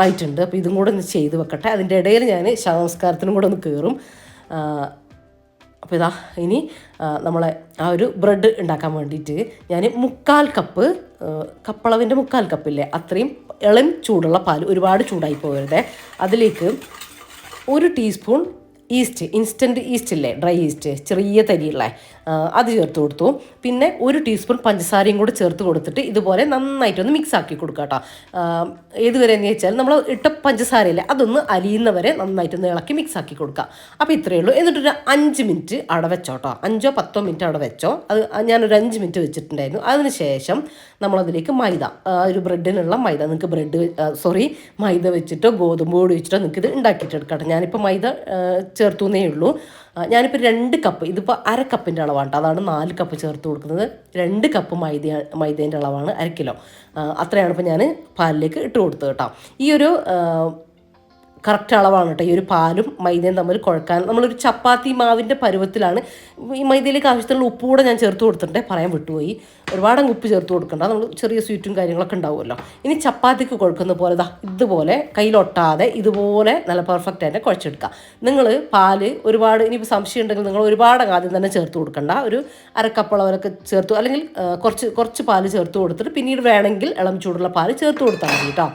ആയിട്ടുണ്ട്. അപ്പോൾ ഇതും കൂടെ ഒന്ന് ചെയ്ത് വെക്കട്ടെ. അതിൻ്റെ ഇടയിൽ ഞാൻ ഇശാ നമസ്കാരത്തിനും കൂടെ ഒന്ന് കയറും. അപ്പോൾ ഇതാ ഇനി നമ്മളെ ആ ഒരു ബ്രെഡ് ഉണ്ടാക്കാൻ വേണ്ടിയിട്ട് ഞാൻ 1/4 കപ്പ് കപ്പളവിൻ്റെ 1/4 കപ്പില്ലേ അത്രയും ഇളം ചൂടുള്ള പാൽ, ഒരുപാട് ചൂടായി പോകരുതേ, അതിലേക്ക് 1 ടീസ്പൂൺ ഈസ്റ്റ്, ഇൻസ്റ്റൻറ്റ് ഈസ്റ്റ് ഇല്ലേ, ഡ്രൈ ഈസ്റ്റ് ചെറിയ തരിയുള്ള അത് ചേർത്ത് കൊടുത്തു. പിന്നെ 1 ടീസ്പൂൺ പഞ്ചസാരയും കൂടെ ചേർത്ത് കൊടുത്തിട്ട് ഇതുപോലെ നന്നായിട്ടൊന്ന് മിക്സ് ആക്കി കൊടുക്കുക കേട്ടോ. ഏതുവരെ എന്ന് വെച്ചാൽ നമ്മൾ ഇട്ട പഞ്ചസാരയില്ലേ അതൊന്ന് അലിയുന്നവരെ നന്നായിട്ടൊന്ന് ഇളക്കി മിക്സ് ആക്കി കൊടുക്കുക. അപ്പോൾ ഇത്രയേ ഉള്ളൂ. എന്നിട്ടൊരു 5 മിനിറ്റ് അവിടെ വെച്ചോ കേട്ടോ, 5 or 10 മിനിറ്റ് അവിടെ വെച്ചോ. അത് ഞാനൊരു 5 മിനിറ്റ് വെച്ചിട്ടുണ്ടായിരുന്നു. അതിന് ശേഷം നമ്മളതിലേക്ക് മൈദ, ഒരു ബ്രെഡിനുള്ള മൈദ, നിങ്ങൾക്ക് മൈദ വെച്ചിട്ടോ ഗോതമ്പ് പൊടി വെച്ചിട്ടോ നിങ്ങൾക്ക് ഇത് ഉണ്ടാക്കിയിട്ടെടുക്കാം. ഞാനിപ്പോൾ മൈദ ചേർത്തുന്നേ ഉള്ളൂ. ഞാനിപ്പോൾ 2 കപ്പ്, ഇതിപ്പോൾ 1/2 കപ്പിൻ്റെ അളവാണ് കേട്ടോ, അതാണ് 4 കപ്പ് ചേർത്ത് കൊടുക്കുന്നത്. 2 കപ്പ് മൈദേൻ്റെ അളവാണ് 1 കിലോ. അത്രയാണ് ഇപ്പോൾ ഞാൻ പാലിലേക്ക് ഇട്ട് കൊടുത്തത് കേട്ടോ. ഈ ഒരു കറക്റ്റ് അളവാണ് കേട്ടോ. ഈ ഒരു പാലും മൈദയും തമ്മിൽ കുഴക്കാൻ നമ്മളൊരു ചപ്പാത്തി മാവിൻ്റെ പരുവത്തിലാണ്. ഈ മൈദയിലേക്ക് ആവശ്യത്തിലുള്ള ഉപ്പ് കൂടെ ഞാൻ ചേർത്ത് കൊടുത്തിട്ടുണ്ട്, പറയാൻ വിട്ടുപോയി. ഒരുപാട് ഉപ്പ് ചേർത്ത് കൊടുക്കണ്ട, നമ്മൾ ചെറിയ സ്വീറ്റും കാര്യങ്ങളൊക്കെ ഉണ്ടാവുമല്ലോ. ഇനി ചപ്പാത്തിക്ക് കുഴക്കുന്ന പോലെ ഇതുപോലെ കയ്യിലൊട്ടാതെ ഇതുപോലെ നല്ല പെർഫെക്റ്റ് ആയിട്ട് കുഴച്ചെടുക്കുക. നിങ്ങൾ പാല് ഒരുപാട് ഇനിയിപ്പോൾ സംശയം ഉണ്ടെങ്കിൽ നിങ്ങൾ ഒരുപാട് ആദ്യം തന്നെ ചേർത്ത് കൊടുക്കണ്ട, ഒരു 1/2 കപ്പോളവരൊക്കെ ചേർത്തു, അല്ലെങ്കിൽ കുറച്ച് പാല് ചേർത്ത് കൊടുത്തിട്ട് പിന്നീട് വേണമെങ്കിൽ ഇളം ചൂടുള്ള പാല് ചേർത്ത് കൊടുത്താൽ മതി കേട്ടോ.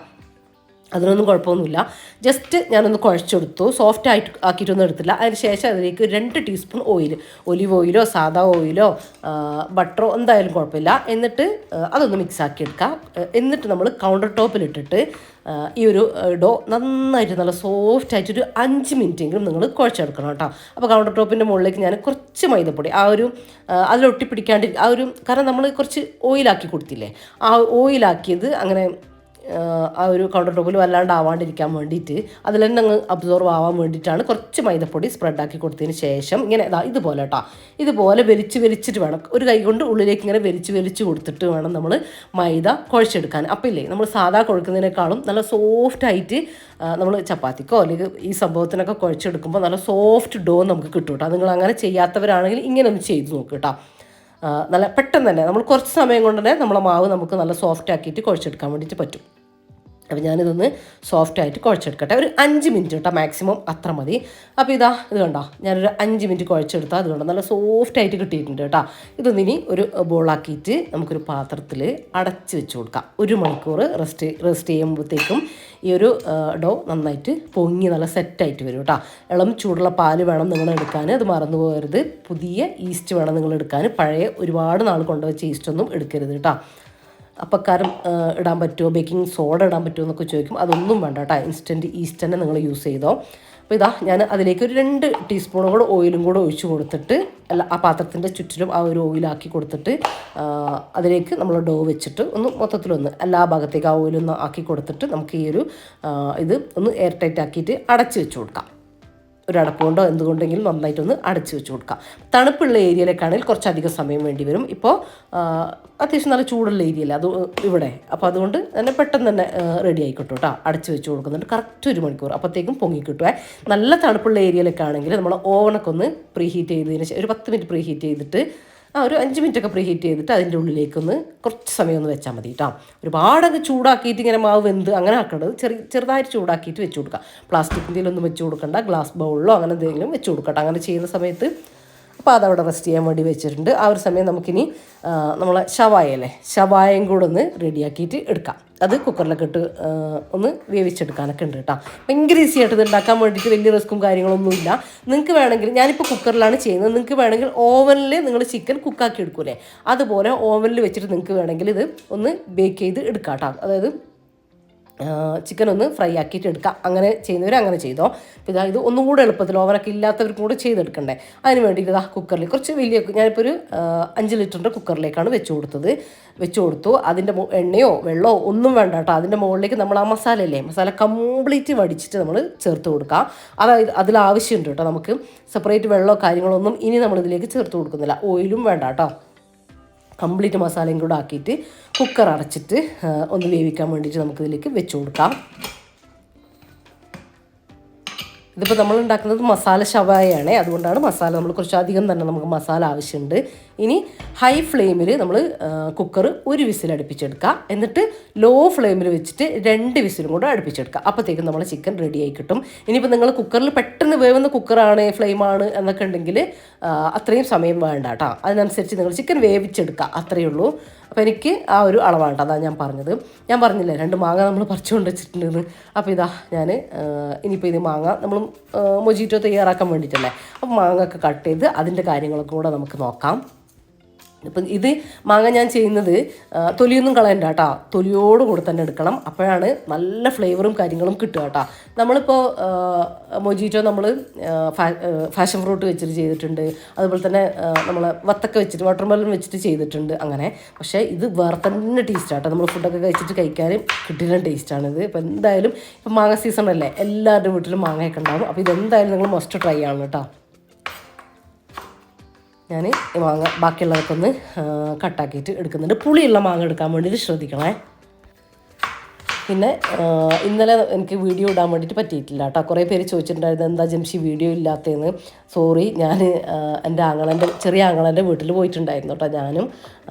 അതിനൊന്നും കുഴപ്പമൊന്നുമില്ല. ജസ്റ്റ് ഞാനൊന്ന് കുഴച്ചെടുത്തു, സോഫ്റ്റ് ആക്കിയിട്ടൊന്നും എടുത്തില്ല. അതിന് ശേഷം അതിലേക്ക് 2 ടീസ്പൂൺ ഓയിൽ, ഒലിവ് ഓയിലോ സാദാ ഓയിലോ ബട്ടറോ എന്തായാലും കുഴപ്പമില്ല. എന്നിട്ട് അതൊന്ന് മിക്സ് ആക്കി എടുക്കാം. എന്നിട്ട് നമ്മൾ കൗണ്ടർ ടോപ്പിലിട്ടിട്ട് ഈ ഒരു ഡോ നന്നായിട്ട് നല്ല സോഫ്റ്റ് ആയിട്ടൊരു 5 മിനിറ്റെങ്കിലും നിങ്ങൾ കുഴച്ചെടുക്കണം കേട്ടോ. അപ്പോൾ കൗണ്ടർ ടോപ്പിൻ്റെ മുകളിലേക്ക് ഞാൻ കുറച്ച് മൈദപ്പൊടി അതിലൊട്ടിപ്പിടിക്കാണ്ട് കാരണം നമ്മൾ കുറച്ച് ഓയിലാക്കി കൊടുത്തില്ലേ, ആ ഓയിലാക്കിയത് അങ്ങനെ ആ ഒരു കൗണ്ടർ ടോപ്പിൽ വല്ലാണ്ട് ആവാണ്ടിരിക്കാൻ വേണ്ടിയിട്ട് അതിൽ തന്നെ അങ്ങ് അബ്സോർവ് ആവാൻ വേണ്ടിയിട്ടാണ് കുറച്ച് മൈദപ്പൊടി സ്പ്രെഡാക്കി കൊടുത്തതിന് ശേഷം ഇങ്ങനെ ഇതുപോലെ കേട്ടോ, ഇതുപോലെ വലിച്ചിട്ട് വേണം, ഒരു കൈ കൊണ്ട് ഉള്ളിലേക്ക് ഇങ്ങനെ വലിച്ച് കൊടുത്തിട്ട് വേണം നമ്മൾ മൈദ കുഴച്ചെടുക്കാൻ. അപ്പോൾ ഇല്ലേ നമ്മൾ സാധാ കുഴക്കുന്നതിനേക്കാളും നല്ല സോഫ്റ്റായിട്ട് നമ്മൾ ചപ്പാത്തിക്കോ അല്ലെങ്കിൽ ഈ സംഭവത്തിനൊക്കെ കുഴച്ചെടുക്കുമ്പോൾ നല്ല സോഫ്റ്റ് ഡോ നമുക്ക് കിട്ടും കേട്ടോ. നിങ്ങൾ അങ്ങനെ ചെയ്യാത്തവരാണെങ്കിൽ ഇങ്ങനെ ഒന്ന് ചെയ്ത് നോക്കുക കേട്ടോ. നല്ല പെട്ടെന്ന് തന്നെ നമ്മൾ കുറച്ച് സമയം കൊണ്ട് തന്നെ നമ്മളെ മാവ് നമുക്ക് നല്ല സോഫ്റ്റ് ആക്കിയിട്ട് കുഴച്ചെടുക്കാൻ വേണ്ടിയിട്ട് പറ്റും. അപ്പോൾ ഞാനിതൊന്ന് സോഫ്റ്റായിട്ട് കുഴച്ചെടുക്കട്ടെ, ഒരു 5 മിനിറ്റ് കേട്ടോ, മാക്സിമം അത്ര മതി. അപ്പോൾ ഇത് കണ്ടോ, ഞാനൊരു 5 മിനിറ്റ് കുഴച്ചെടുത്താൽ അത് കണ്ടോ നല്ല സോഫ്റ്റായിട്ട് കിട്ടിയിട്ടുണ്ട് കേട്ടോ. ഇതൊന്നിനി ഒരു ബോളാക്കിയിട്ട് നമുക്കൊരു പാത്രത്തിൽ അടച്ച് വെച്ച് കൊടുക്കാം. 1 മണിക്കൂർ റെസ്റ്റ് ചെയ്യുമ്പോഴത്തേക്കും ഈ ഒരു ഡോ നന്നായിട്ട് പൊങ്ങി നല്ല സെറ്റായിട്ട് വരും കേട്ടോ. ഇളം ചൂടുള്ള പാല് വേണം നിങ്ങൾ എടുക്കാൻ, അത് മറന്നു പോകരുത്. പുതിയ ഈസ്റ്റ് വേണം നിങ്ങൾ എടുക്കാൻ, പഴയ ഒരുപാട് നാൾ കൊണ്ടുവച്ച ഈസ്റ്റൊന്നും എടുക്കരുത് കേട്ടോ. അപ്പക്കാരം ഇടാൻ പറ്റുമോ, ബേക്കിംഗ് സോഡ ഇടാൻ പറ്റുമോ എന്നൊക്കെ ചോദിക്കും, അതൊന്നും വേണ്ട കേട്ടോ, ഇൻസ്റ്റൻറ്റ് ഈസ്റ്റ് തന്നെ നിങ്ങൾ യൂസ് ചെയ്തോ. അപ്പോൾ ഞാൻ അതിലേക്ക് ഒരു 2 ടീസ്പൂണും കൂടെ ഓയിലും കൂടെ ഒഴിച്ച് കൊടുത്തിട്ട് ആ പാത്രത്തിൻ്റെ ചുറ്റിലും ആ ഒരു ഓയിലാക്കി കൊടുത്തിട്ട് അതിലേക്ക് നമ്മൾ ഡോ വെച്ചിട്ട് മൊത്തത്തിലൊന്ന് എല്ലാ ഭാഗത്തേക്ക് ആ ഓയിലൊന്ന് ആക്കി കൊടുത്തിട്ട് നമുക്ക് ഈ ഒരു ഇത് ഒന്ന് എയർ ടൈറ്റ് ആക്കിയിട്ട് അടച്ച് വെച്ച് കൊടുക്കാം. ഒരു അടപ്പുകൊണ്ടോ എന്തുകൊണ്ടെങ്കിലും നന്നായിട്ടൊന്ന് അടച്ചു വെച്ച് കൊടുക്കാം. തണുപ്പുള്ള ഏരിയയിലേക്കാണെങ്കിൽ കുറച്ചധികം സമയം വേണ്ടി വരും. ഇപ്പോൾ അത്യാവശ്യം നല്ല ചൂടുള്ള ഏരിയയല്ല അത് ഇവിടെ, അപ്പോൾ അതുകൊണ്ട് തന്നെ പെട്ടെന്ന് തന്നെ റെഡി ആയിക്കോട്ടെ കേട്ടോ. അടച്ചു വെച്ച് കൊടുക്കുന്നുണ്ട് കറക്റ്റ് 1 മണിക്കൂർ, അപ്പോഴത്തേക്കും പൊങ്ങി കിട്ടുമേ. നല്ല തണുപ്പുള്ള ഏരിയയിലൊക്കെ ആണെങ്കിൽ നമ്മൾ ഓവണൊക്കെ ഒന്ന് പ്രീ ഹീറ്റ് ചെയ്തതിന് ശേഷം ഒരു 10 മിനിറ്റ് പ്രീ ഹീറ്റ് ചെയ്തിട്ട് ഒരു 5 മിനിറ്റൊക്കെ പ്രീ ഹീറ്റ് ചെയ്തിട്ട് അതിൻ്റെ ഉള്ളിലേക്കൊന്ന് കുറച്ച് സമയം ഒന്ന് വെച്ചാൽ മതി കേട്ടോ. ഒരുപാടൊക്കെ ചൂടാക്കിയിട്ട് ഇങ്ങനെ മാവ് വെന്ത് അങ്ങനെ ആക്കേണ്ടത്, ചെറുതായിട്ട് ചൂടാക്കിയിട്ട് വെച്ച് കൊടുക്കുക. പ്ലാസ്റ്റിക്കിൻ്റെയിലൊന്നും വെച്ച് കൊടുക്കണ്ട, ഗ്ലാസ് ബൗളിലോ അങ്ങനെ എന്തെങ്കിലും വെച്ച് കൊടുക്കട്ടെ. അങ്ങനെ ചെയ്യുന്ന സമയത്ത് അപ്പോൾ അതവിടെ റെസ്റ്റ് ചെയ്യാൻ വേണ്ടി വെച്ചിട്ടുണ്ട്. ആ ഒരു സമയം നമുക്കിനി നമ്മളെ ഷവായയും കൂടെ ഒന്ന് റെഡിയാക്കിയിട്ട് എടുക്കാം. അത് കുക്കറിലൊക്കെ ഇട്ട് ഒന്ന് വേവിച്ചെടുക്കാനൊക്കെ ഉണ്ട് കേട്ടോ. ഭയങ്കര ഈസി ആയിട്ട് ഇത് ഉണ്ടാക്കാൻ വേണ്ടിയിട്ട് വലിയ റിസ്ക്കും കാര്യങ്ങളൊന്നുമില്ല. നിങ്ങൾക്ക് വേണമെങ്കിൽ, ഞാനിപ്പോൾ കുക്കറിലാണ് ചെയ്യുന്നത്, നിങ്ങൾക്ക് വേണമെങ്കിൽ ഓവനിൽ നിങ്ങൾ ചിക്കൻ കുക്കാക്കി എടുക്കൂലേ, അതുപോലെ ഓവനിൽ വെച്ചിട്ട് നിങ്ങൾക്ക് വേണമെങ്കിൽ ഇത് ഒന്ന് ബേക്ക് ചെയ്ത് എടുക്കാം കേട്ടോ. അതായത് ചിക്കൻ ഒന്ന് ഫ്രൈ ആക്കിയിട്ട് എടുക്കാം. അങ്ങനെ ചെയ്യുന്നവർ അങ്ങനെ ചെയ്തോ. അപ്പോൾ ഇത് ഒന്നും കൂടെ എളുപ്പത്തിൽ ഓവനൊക്കെ ഇല്ലാത്തവർക്കും കൂടെ ചെയ്തെടുക്കണ്ടേ. അതിന് വേണ്ടിയിട്ട് കുക്കറിൽ കുറച്ച് വലിയ, ഞാനിപ്പോൾ ഒരു 5 ലിറ്ററിൻ്റെ കുക്കറിലേക്കാണ് വെച്ച് കൊടുത്തു. അതിൻ്റെ എണ്ണയോ വെള്ളമോ ഒന്നും വേണ്ട കേട്ടോ. അതിൻ്റെ മുകളിലേക്ക് നമ്മൾ ആ മസാല കംപ്ലീറ്റ് വടിച്ചിട്ട് നമ്മൾ ചേർത്ത് കൊടുക്കുക. അതായത് അതിലാവശ്യമുണ്ട് കേട്ടോ. നമുക്ക് സെപ്പറേറ്റ് വെള്ളമോ കാര്യങ്ങളൊന്നും ഇനി നമ്മളിതിലേക്ക് ചേർത്ത് കൊടുക്കുന്നില്ല. ഓയിലും വേണ്ട കേട്ടോ. കംപ്ലീറ്റ് മസാലയും കൂടെ ആക്കിയിട്ട് കുക്കർ അടച്ചിട്ട് ഒന്ന് വേവിക്കാൻ വേണ്ടിയിട്ട് നമുക്കിതിലേക്ക് വെച്ച് കൊടുക്കാം. ഇതിപ്പോൾ നമ്മൾ ഉണ്ടാക്കുന്നത് മസാല ഷവായയാണ്, അതുകൊണ്ടാണ് മസാല നമ്മൾ കുറച്ചധികം തന്നെ നമുക്ക് മസാല ആവശ്യമുണ്ട്. ഇനി ഹൈ ഫ്ലെയിമിൽ നമ്മൾ കുക്കർ 1 വിസിൽ അടുപ്പിച്ചെടുക്കുക. എന്നിട്ട് ലോ ഫ്ലെയിമിൽ വെച്ചിട്ട് 2 വിസിലും കൂടെ അടുപ്പിച്ചെടുക്കുക. അപ്പോഴത്തേക്കും നമ്മൾ ചിക്കൻ റെഡി ആയി കിട്ടും. ഇനിയിപ്പോൾ നിങ്ങൾ കുക്കറിൽ പെട്ടെന്ന് വേവുന്ന കുക്കറാണ്, ഫ്ലെയിമാണ് എന്നൊക്കെ ഉണ്ടെങ്കിൽ അത്രയും സമയം വേണ്ട കേട്ടോ. അതിനനുസരിച്ച് നിങ്ങൾ ചിക്കൻ വേവിച്ചെടുക്കുക, അത്രയേ ഉള്ളൂ. അപ്പോൾ എനിക്ക് ആ ഒരു അളവാണ് കേട്ടോ, അതാണ് ഞാൻ പറഞ്ഞില്ലേ 2 മാങ്ങ നമ്മൾ പറിച്ചുകൊണ്ട് വെച്ചിട്ടുണ്ടെന്ന്. അപ്പോൾ ഞാൻ ഇനിയിപ്പോൾ ഇത് മാങ്ങ നമ്മൾ മൊജിറ്റോ തയ്യാറാക്കാൻ വേണ്ടിയിട്ടല്ലേ, അപ്പോൾ മാങ്ങ ഒക്കെ കട്ട് ചെയ്ത് അതിൻ്റെ കാര്യങ്ങളൊക്കെ കൂടെ നമുക്ക് നോക്കാം. ഇപ്പം ഇത് മാങ്ങ ഞാൻ ചെയ്യുന്നത് തൊലിയൊന്നും കളയണ്ട കേട്ടോ, തൊലിയോട് കൂടെ തന്നെ എടുക്കണം. അപ്പോഴാണ് നല്ല ഫ്ലേവറും കാര്യങ്ങളും കിട്ടുക കേട്ടോ. നമ്മളിപ്പോൾ മൊജിറ്റോ നമ്മൾ ഫാഷൻ ഫ്രൂട്ട് വെച്ചിട്ട് ചെയ്തിട്ടുണ്ട്, അതുപോലെ തന്നെ നമ്മൾ വത്തക്ക വെച്ചിട്ട് വാട്ടർമെലൺ വെച്ചിട്ട് ചെയ്തിട്ടുണ്ട് അങ്ങനെ. പക്ഷേ ഇത് വേറെ തന്നെ ടേസ്റ്റാണ് കേട്ടോ. നമ്മൾ ഫുഡൊക്കെ കഴിച്ചിട്ട് കഴിക്കാൻ കിട്ടുന്ന ടേസ്റ്റാണിത്. ഇപ്പോൾ എന്തായാലും ഇപ്പം മാങ്ങ സീസണല്ലേ, എല്ലാവരുടെ വീട്ടിലും മാങ്ങയൊക്കെ ഉണ്ടാകും. അപ്പോൾ ഇതെന്തായാലും നിങ്ങൾ മസ്റ്റ് ട്രൈ ആണ് കേട്ടോ. ഞാൻ ഈ മാങ്ങ ബാക്കിയുള്ളതൊക്കെ ഒന്ന് കട്ടാക്കിയിട്ട് എടുക്കുന്നുണ്ട്. പുളിയുള്ള മാങ്ങ എടുക്കാൻ വേണ്ടിയിട്ട് ശ്രദ്ധിക്കണേ. പിന്നെ ഇന്നലെ എനിക്ക് വീഡിയോ ഇടാൻ വേണ്ടിയിട്ട് പറ്റിയിട്ടില്ല കേട്ടോ. കുറേ പേര് ചോദിച്ചിട്ടുണ്ടായിരുന്നു എന്താ ജംഷി വീഡിയോ ഇല്ലാത്തതെന്ന്. സോറി, ഞാൻ എൻ്റെ ചെറിയ ആങ്ങളൻ്റെ വീട്ടിൽ പോയിട്ടുണ്ടായിരുന്നു കേട്ടോ. ഞാനും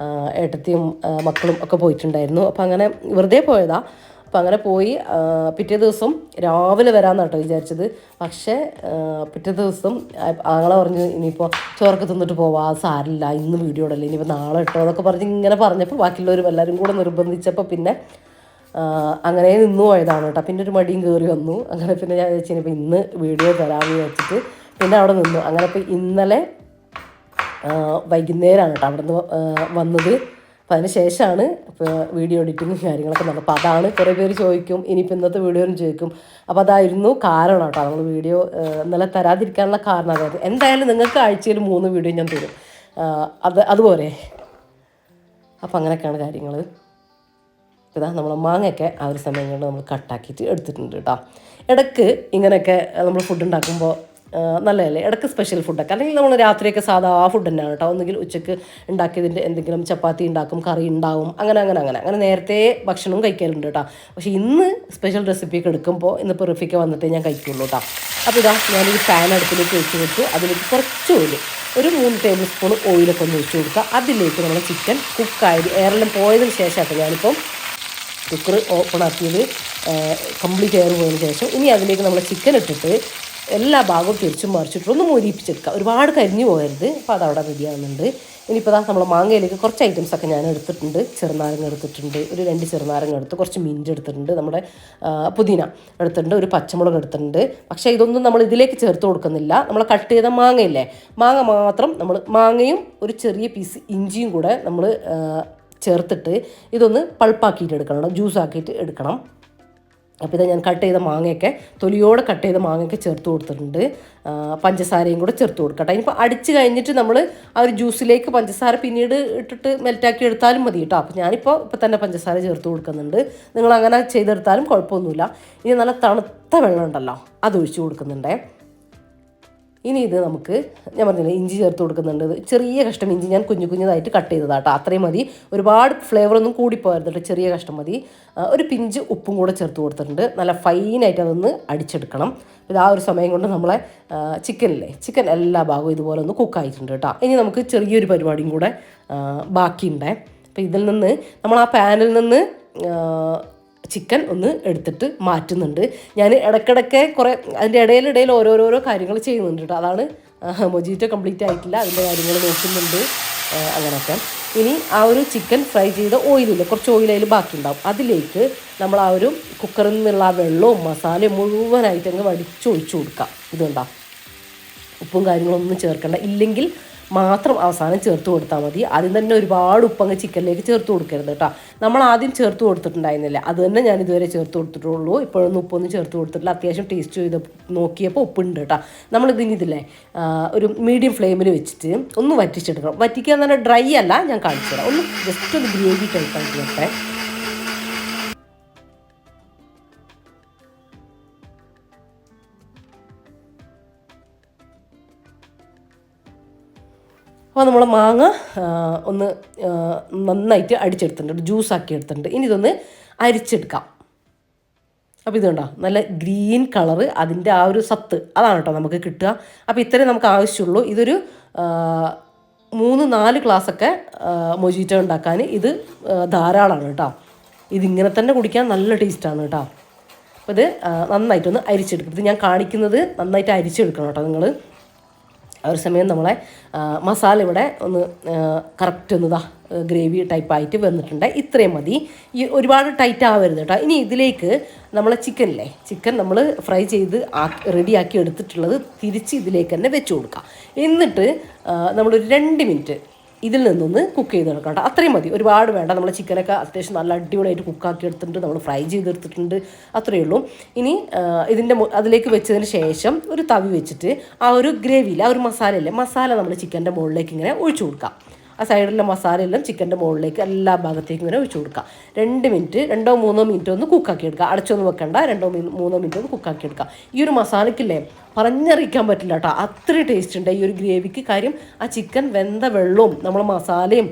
ഏട്ടത്തിയും മക്കളും ഒക്കെ പോയിട്ടുണ്ടായിരുന്നു. അപ്പോൾ അങ്ങനെ വെറുതെ പോയതാ. അപ്പോൾ അങ്ങനെ പോയി പിറ്റേ ദിവസം രാവിലെ വരാമെന്നാണ് കേട്ടോ വിചാരിച്ചത്. പക്ഷേ പിറ്റേ ദിവസം ആങ്ങളെ പറഞ്ഞു ഇനിയിപ്പോൾ ചോറൊക്കെ തിന്നിട്ട് പോവാം, സാരില്ല ഇന്ന് വീഡിയോ ഇടല്ലേ, ഇനിയിപ്പോൾ നാളെ ഇട്ടോ എന്നൊക്കെ പറഞ്ഞ് ഇങ്ങനെ പറഞ്ഞപ്പോൾ ബാക്കിയുള്ളവരും എല്ലാവരും കൂടെ നിർബന്ധിച്ചപ്പോൾ പിന്നെ അങ്ങനെ നിന്ന് പോയതാണ് കേട്ടോ. പിന്നെ ഒരു മടിയും കയറി വന്നു. അങ്ങനെ പിന്നെ ഞാൻ വിചാരിച്ചു ഇനിയിപ്പോൾ ഇന്ന് വീഡിയോ തരാമെന്ന് വെച്ചിട്ട് പിന്നെ അവിടെ നിന്നു. അങ്ങനെ ഇപ്പോൾ ഇന്നലെ വൈകുന്നേരമാണ് കേട്ടോ അവിടെ നിന്ന് വന്നത്. അപ്പോൾ അതിന് ശേഷമാണ് ഇപ്പോൾ വീഡിയോ എഡിറ്റിങ്ങും കാര്യങ്ങളൊക്കെ നടന്നത്. അപ്പോൾ അതാണ് കുറേ പേര് ചോദിക്കും, ഇനിയിപ്പോൾ ഇന്നത്തെ വീഡിയോയും ചോദിക്കും. അപ്പോൾ അതായിരുന്നു കാരണം കേട്ടോ നമ്മൾ വീഡിയോ ഇന്നലെ തരാതിരിക്കാനുള്ള കാരണം. അതായത് എന്തായാലും നിങ്ങൾക്ക് ആഴ്ചയിൽ 3 വീഡിയോ ഞാൻ തരും, അതുപോലെ. അപ്പോൾ അങ്ങനെയൊക്കെയാണ് കാര്യങ്ങൾ. ഇതാ നമ്മൾ മാങ്ങയൊക്കെ ആ ഒരു സമയം കൊണ്ട് നമ്മൾ കട്ടാക്കിയിട്ട് എടുത്തിട്ടുണ്ട് കേട്ടോ. ഇടയ്ക്ക് ഇങ്ങനെയൊക്കെ നമ്മൾ ഫുഡ് ഉണ്ടാക്കുമ്പോൾ നല്ലതല്ലേ, ഇടയ്ക്ക് സ്പെഷ്യൽ ഫുഡൊക്കെ. അല്ലെങ്കിൽ നമ്മൾ രാത്രിയൊക്കെ സാധാ ഫുഡ് തന്നെയാണ് കേട്ടോ. ഒന്നുകിൽ ഉച്ചയ്ക്ക് ഉണ്ടാക്കിയതിൻ്റെ എന്തെങ്കിലും ചപ്പാത്തി ഉണ്ടാക്കും, കറി ഉണ്ടാവും, അങ്ങനെ നേരത്തെ ഭക്ഷണവും കഴിക്കാറുണ്ട് കേട്ടോ. പക്ഷേ ഇന്ന് സ്പെഷ്യൽ റെസിപ്പിയൊക്കെ എടുക്കുമ്പോൾ ഇന്നിപ്പോൾ റെഫിക്ക് വന്നിട്ടേ ഞാൻ കഴിക്കുള്ളൂ കേട്ടോ. അപ്പോൾ ഇതാ ഞാനൊരു പാൻ അടുപ്പിലേക്ക് വെച്ച് കൊടുത്ത് അതിലേക്ക് കുറച്ച് ഓയിൽ, ഒരു 3 ടേബിൾ സ്പൂൺ ഓയിലൊക്കെ ഒന്ന് ഒഴിച്ച് കൊടുക്കുക. അതിലേക്ക് നമ്മൾ ചിക്കൻ കുക്കായത് എയറെല്ലാം പോയതിന് ശേഷമായിട്ട് ഞാനിപ്പം കുക്കർ ഓപ്പൺ ആക്കിയത് കംപ്ലീറ്റ് എയർ പോയതിന് ശേഷം ഇനി അതിലേക്ക് നമ്മൾ ചിക്കൻ ഇട്ടിട്ട് എല്ലാ ഭാഗവും തിരിച്ചും മറിച്ചിട്ട് ഒന്ന് മൊരിപ്പിച്ചെടുക്കുക. ഒരുപാട് കരിഞ്ഞു പോകരുത്. അപ്പോൾ അതവിടെ റെഡിയാകുന്നുണ്ട്. ഇനിയിപ്പോൾ നമ്മൾ മാങ്ങയിലേക്ക് കുറച്ച് ഐറ്റംസൊക്കെ ഞാൻ എടുത്തിട്ടുണ്ട്. ചെറുനാരങ്ങ എടുത്തിട്ടുണ്ട്, ഒരു 2 ചെറുനാരങ്ങ എടുത്ത്, കുറച്ച് മിൻറ്റ് എടുത്തിട്ടുണ്ട്, നമ്മുടെ പുതിന എടുത്തിട്ടുണ്ട്, ഒരു പച്ചമുളക് എടുത്തിട്ടുണ്ട്. പക്ഷേ ഇതൊന്നും നമ്മൾ ഇതിലേക്ക് ചേർത്ത് കൊടുക്കുന്നില്ല. നമ്മൾ കട്ട് ചെയ്ത മാങ്ങയില്ലേ, മാങ്ങ മാത്രം നമ്മൾ മാങ്ങയും ഒരു ചെറിയ പീസ് ഇഞ്ചിയും കൂടെ നമ്മൾ ചേർത്തിട്ട് ഇതൊന്ന് പൾപ്പാക്കിയിട്ട് എടുക്കണം, ജ്യൂസാക്കിയിട്ട് എടുക്കണം. അപ്പോൾ ഇതാ ഞാൻ കട്ട് ചെയ്ത മാങ്ങയൊക്കെ തൊലിയോടെ കട്ട് ചെയ്ത മാങ്ങയൊക്കെ ചേർത്ത് കൊടുത്തിട്ടുണ്ട്. പഞ്ചസാരയും കൂടെ ചേർത്ത് കൊടുക്കട്ടെ. ഇനിയിപ്പോൾ അടിച്ച് കഴിഞ്ഞിട്ട് നമ്മൾ ആ ഒരു ജ്യൂസിലേക്ക് പഞ്ചസാര പിന്നീട് ഇട്ടിട്ട് മെൽറ്റാക്കി എടുത്താലും മതി കേട്ടോ. അപ്പോൾ ഞാനിപ്പോൾ തന്നെ പഞ്ചസാര ചേർത്ത് കൊടുക്കുന്നുണ്ട്. നിങ്ങൾ അങ്ങനെ ചെയ്തെടുത്താലും കുഴപ്പമൊന്നുമില്ല. ഇനി നല്ല തണുത്ത വെള്ളം ഉണ്ടല്ലോ, അത് ഒഴിച്ച് കൊടുക്കുന്നുണ്ടേ. ഇനി ഇത് നമുക്ക് ഞാൻ പറഞ്ഞില്ലേ ഇഞ്ചി ചേർത്ത് കൊടുക്കുന്നുണ്ട്. ചെറിയ കഷ്ണം ഇഞ്ചി ഞാൻ കുഞ്ഞു കുഞ്ഞതായിട്ട് കട്ട് ചെയ്തതാട്ടോ, അത്രയും മതി. ഒരുപാട് ഫ്ലേവറൊന്നും കൂടിപ്പോകരുത് കേട്ടോ, ചെറിയ കഷ്ണം മതി. ഒരു പിഞ്ച് ഉപ്പും കൂടെ ചേർത്ത് കൊടുത്തിട്ടുണ്ട്. നല്ല ഫൈനായിട്ട് അതൊന്ന് അടിച്ചെടുക്കണം. ഇത് ആ ഒരു സമയം കൊണ്ട് നമ്മളെ ചിക്കൻ എല്ലാ ഭാഗവും ഇതുപോലെ ഒന്ന് കുക്കായിട്ടുണ്ട് കേട്ടോ. ഇനി നമുക്ക് ചെറിയൊരു പരിപാടിയും കൂടെ ബാക്കിയുണ്ടേ. അപ്പോൾ ഇതിൽ നിന്ന് നമ്മൾ ആ പാനിൽ നിന്ന് ചിക്കൻ ഒന്ന് എടുത്തിട്ട് മാറ്റുന്നുണ്ട്. ഞാൻ ഇടയ്ക്കിടയ്ക്ക് കുറേ അതിൻ്റെ ഇടയിൽ ഓരോരോ കാര്യങ്ങൾ ചെയ്യുന്നുണ്ട് കേട്ടോ. അതാണ് മൊജീറ്റോ കംപ്ലീറ്റ് ആയിട്ടില്ല, അതിൻ്റെ കാര്യങ്ങൾ നോക്കുന്നുണ്ട് അങ്ങനെയൊക്കെ. ഇനി ആ ഒരു ചിക്കൻ ഫ്രൈ ചെയ്ത ഓയിലില്ല, കുറച്ച് ഓയിൽ അതിൽ ബാക്കിയുണ്ടാവും. അതിലേക്ക് നമ്മൾ ആ ഒരു കുക്കറിൽ നിന്നുള്ള ആ വെള്ളവും മസാലയും മുഴുവനായിട്ട് അങ്ങ് വടിച്ചൊഴിച്ചു കൊടുക്കാം. ഇതുണ്ടാവും, ഉപ്പും കാര്യങ്ങളൊന്നും ചേർക്കണ്ട, ഇല്ലെങ്കിൽ മാത്രം അവസാനം ചേർത്ത് കൊടുത്താൽ മതി. ആദ്യം തന്നെ ഒരുപാട് ഉപ്പങ്ങ് ചിക്കനിലേക്ക് ചേർത്ത് കൊടുക്കരുത് കേട്ടോ. നമ്മൾ ആദ്യം ചേർത്ത് കൊടുത്തിട്ടുണ്ടായിരുന്നില്ല, അത് തന്നെ ഞാൻ ഇതുവരെ ചേർത്ത് കൊടുത്തിട്ടുള്ളൂ. ഇപ്പോഴൊന്നും ഉപ്പൊന്നും ചേർത്ത് കൊടുത്തിട്ടില്ല. അത്യാവശ്യം ടേസ്റ്റ് ചെയ്ത് നോക്കിയപ്പോൾ ഉപ്പുണ്ട് കേട്ടോ. നമ്മളിതിനിതില്ലേ ഒരു മീഡിയം ഫ്ലെയിമിൽ വെച്ചിട്ട് ഒന്ന് വറ്റിച്ചെടുക്കണം. വറ്റിക്കുക എന്ന് പറഞ്ഞാൽ ഡ്രൈ അല്ല, ഞാൻ കാണിച്ചു തരാം. ഒന്ന് ജസ്റ്റ് ഒന്ന് ഗ്രേവി ടൈപ്പായിട്ട് വെട്ടെ. അപ്പോൾ നമ്മൾ മാങ്ങ ഒന്ന് നന്നായിട്ട് അടിച്ചെടുത്തിട്ടുണ്ട്, ജ്യൂസാക്കി എടുത്തിട്ടുണ്ട്. ഇനി ഇതൊന്ന് അരിച്ചെടുക്കാം. അപ്പോൾ ഇതുണ്ടോ നല്ല ഗ്രീൻ കളറ്, അതിൻ്റെ ആ ഒരു സത്ത് അതാണ് കേട്ടോ നമുക്ക് കിട്ടുക. അപ്പോൾ ഇത്രയും നമുക്ക് ആവശ്യമുള്ളൂ. ഇതൊരു 3-4 ഗ്ലാസ്സൊക്കെ മൊജീറ്റോ ഉണ്ടാക്കാൻ ഇത് ധാരാളമാണ് കേട്ടോ. ഇതിങ്ങനെ തന്നെ കുടിക്കാൻ നല്ല ടേസ്റ്റാണ് കേട്ടോ. അപ്പോൾ ഇത് നന്നായിട്ടൊന്ന് അരിച്ചെടുക്കും. ഇത് ഞാൻ കാണിക്കുന്നത് നന്നായിട്ട് അരിച്ചെടുക്കണം കേട്ടോ നിങ്ങൾ. ആ ഒരു സമയം നമ്മളെ മസാല ഇവിടെ ഒന്ന് കറക്റ്റ് ഒന്ന് ഗ്രേവി ടൈപ്പായിട്ട് വന്നിട്ടുണ്ട്. ഇത്രയും മതി, ഈ ഒരുപാട് ടൈറ്റ് ആവരുത് കേട്ടോ. ഇനി ഇതിലേക്ക് നമ്മളെ ചിക്കൻ നമ്മൾ ഫ്രൈ ചെയ്ത് റെഡിയാക്കി എടുത്തിട്ടുള്ളത് തിരിച്ച് ഇതിലേക്ക് തന്നെ വെച്ച് കൊടുക്കുക. എന്നിട്ട് നമ്മളൊരു 2 മിനിറ്റ് ഇതിൽ നിന്നൊന്ന് കുക്ക് ചെയ്തെടുക്കാം കേട്ടോ. അത്രയും മതി, ഒരുപാട് വേണ്ട. നമ്മൾ ചിക്കനൊക്കെ അത്യാവശ്യം നല്ല അടിപൊളിയായിട്ട് കുക്കാക്കി എടുത്തിട്ടുണ്ട്, നമ്മൾ ഫ്രൈ ചെയ്തെടുത്തിട്ടുണ്ട്, അത്രയേ ഉള്ളൂ. ഇനി ഇതിൻ്റെ അതിലേക്ക് വെച്ചതിന് ശേഷം ഒരു തവി വെച്ചിട്ട് ആ ഒരു ഗ്രേവിയിൽ ആ ഒരു മസാല നമ്മൾ ചിക്കൻ്റെ മുകളിലേക്ക് ഇങ്ങനെ ഒഴിച്ചു കൊടുക്കാം. ആ സൈഡിലെ മസാല എല്ലാം ചിക്കൻ്റെ മുകളിലേക്ക് എല്ലാ ഭാഗത്തേക്കും ഇങ്ങനെ ഒഴിച്ചു കൊടുക്കുക. 2 മിനിറ്റ് 2-3 മിനിറ്റ് ഒന്ന് കുക്കാക്കി എടുക്കുക. അടച്ചൊന്നും വെക്കണ്ട, 2-3 മിനിറ്റ് ഒന്ന് കുക്കാക്കി എടുക്കുക. ഈ ഒരു മസാലയ്ക്കില്ലേ പറഞ്ഞറിയിക്കാൻ പറ്റില്ല കേട്ടോ, അത്രയും ടേസ്റ്റ് ഉണ്ട് ഈ ഒരു ഗ്രേവിക്ക്. കാര്യം ആ ചിക്കൻ വെന്ത വെള്ളവും നമ്മളെ മസാലയും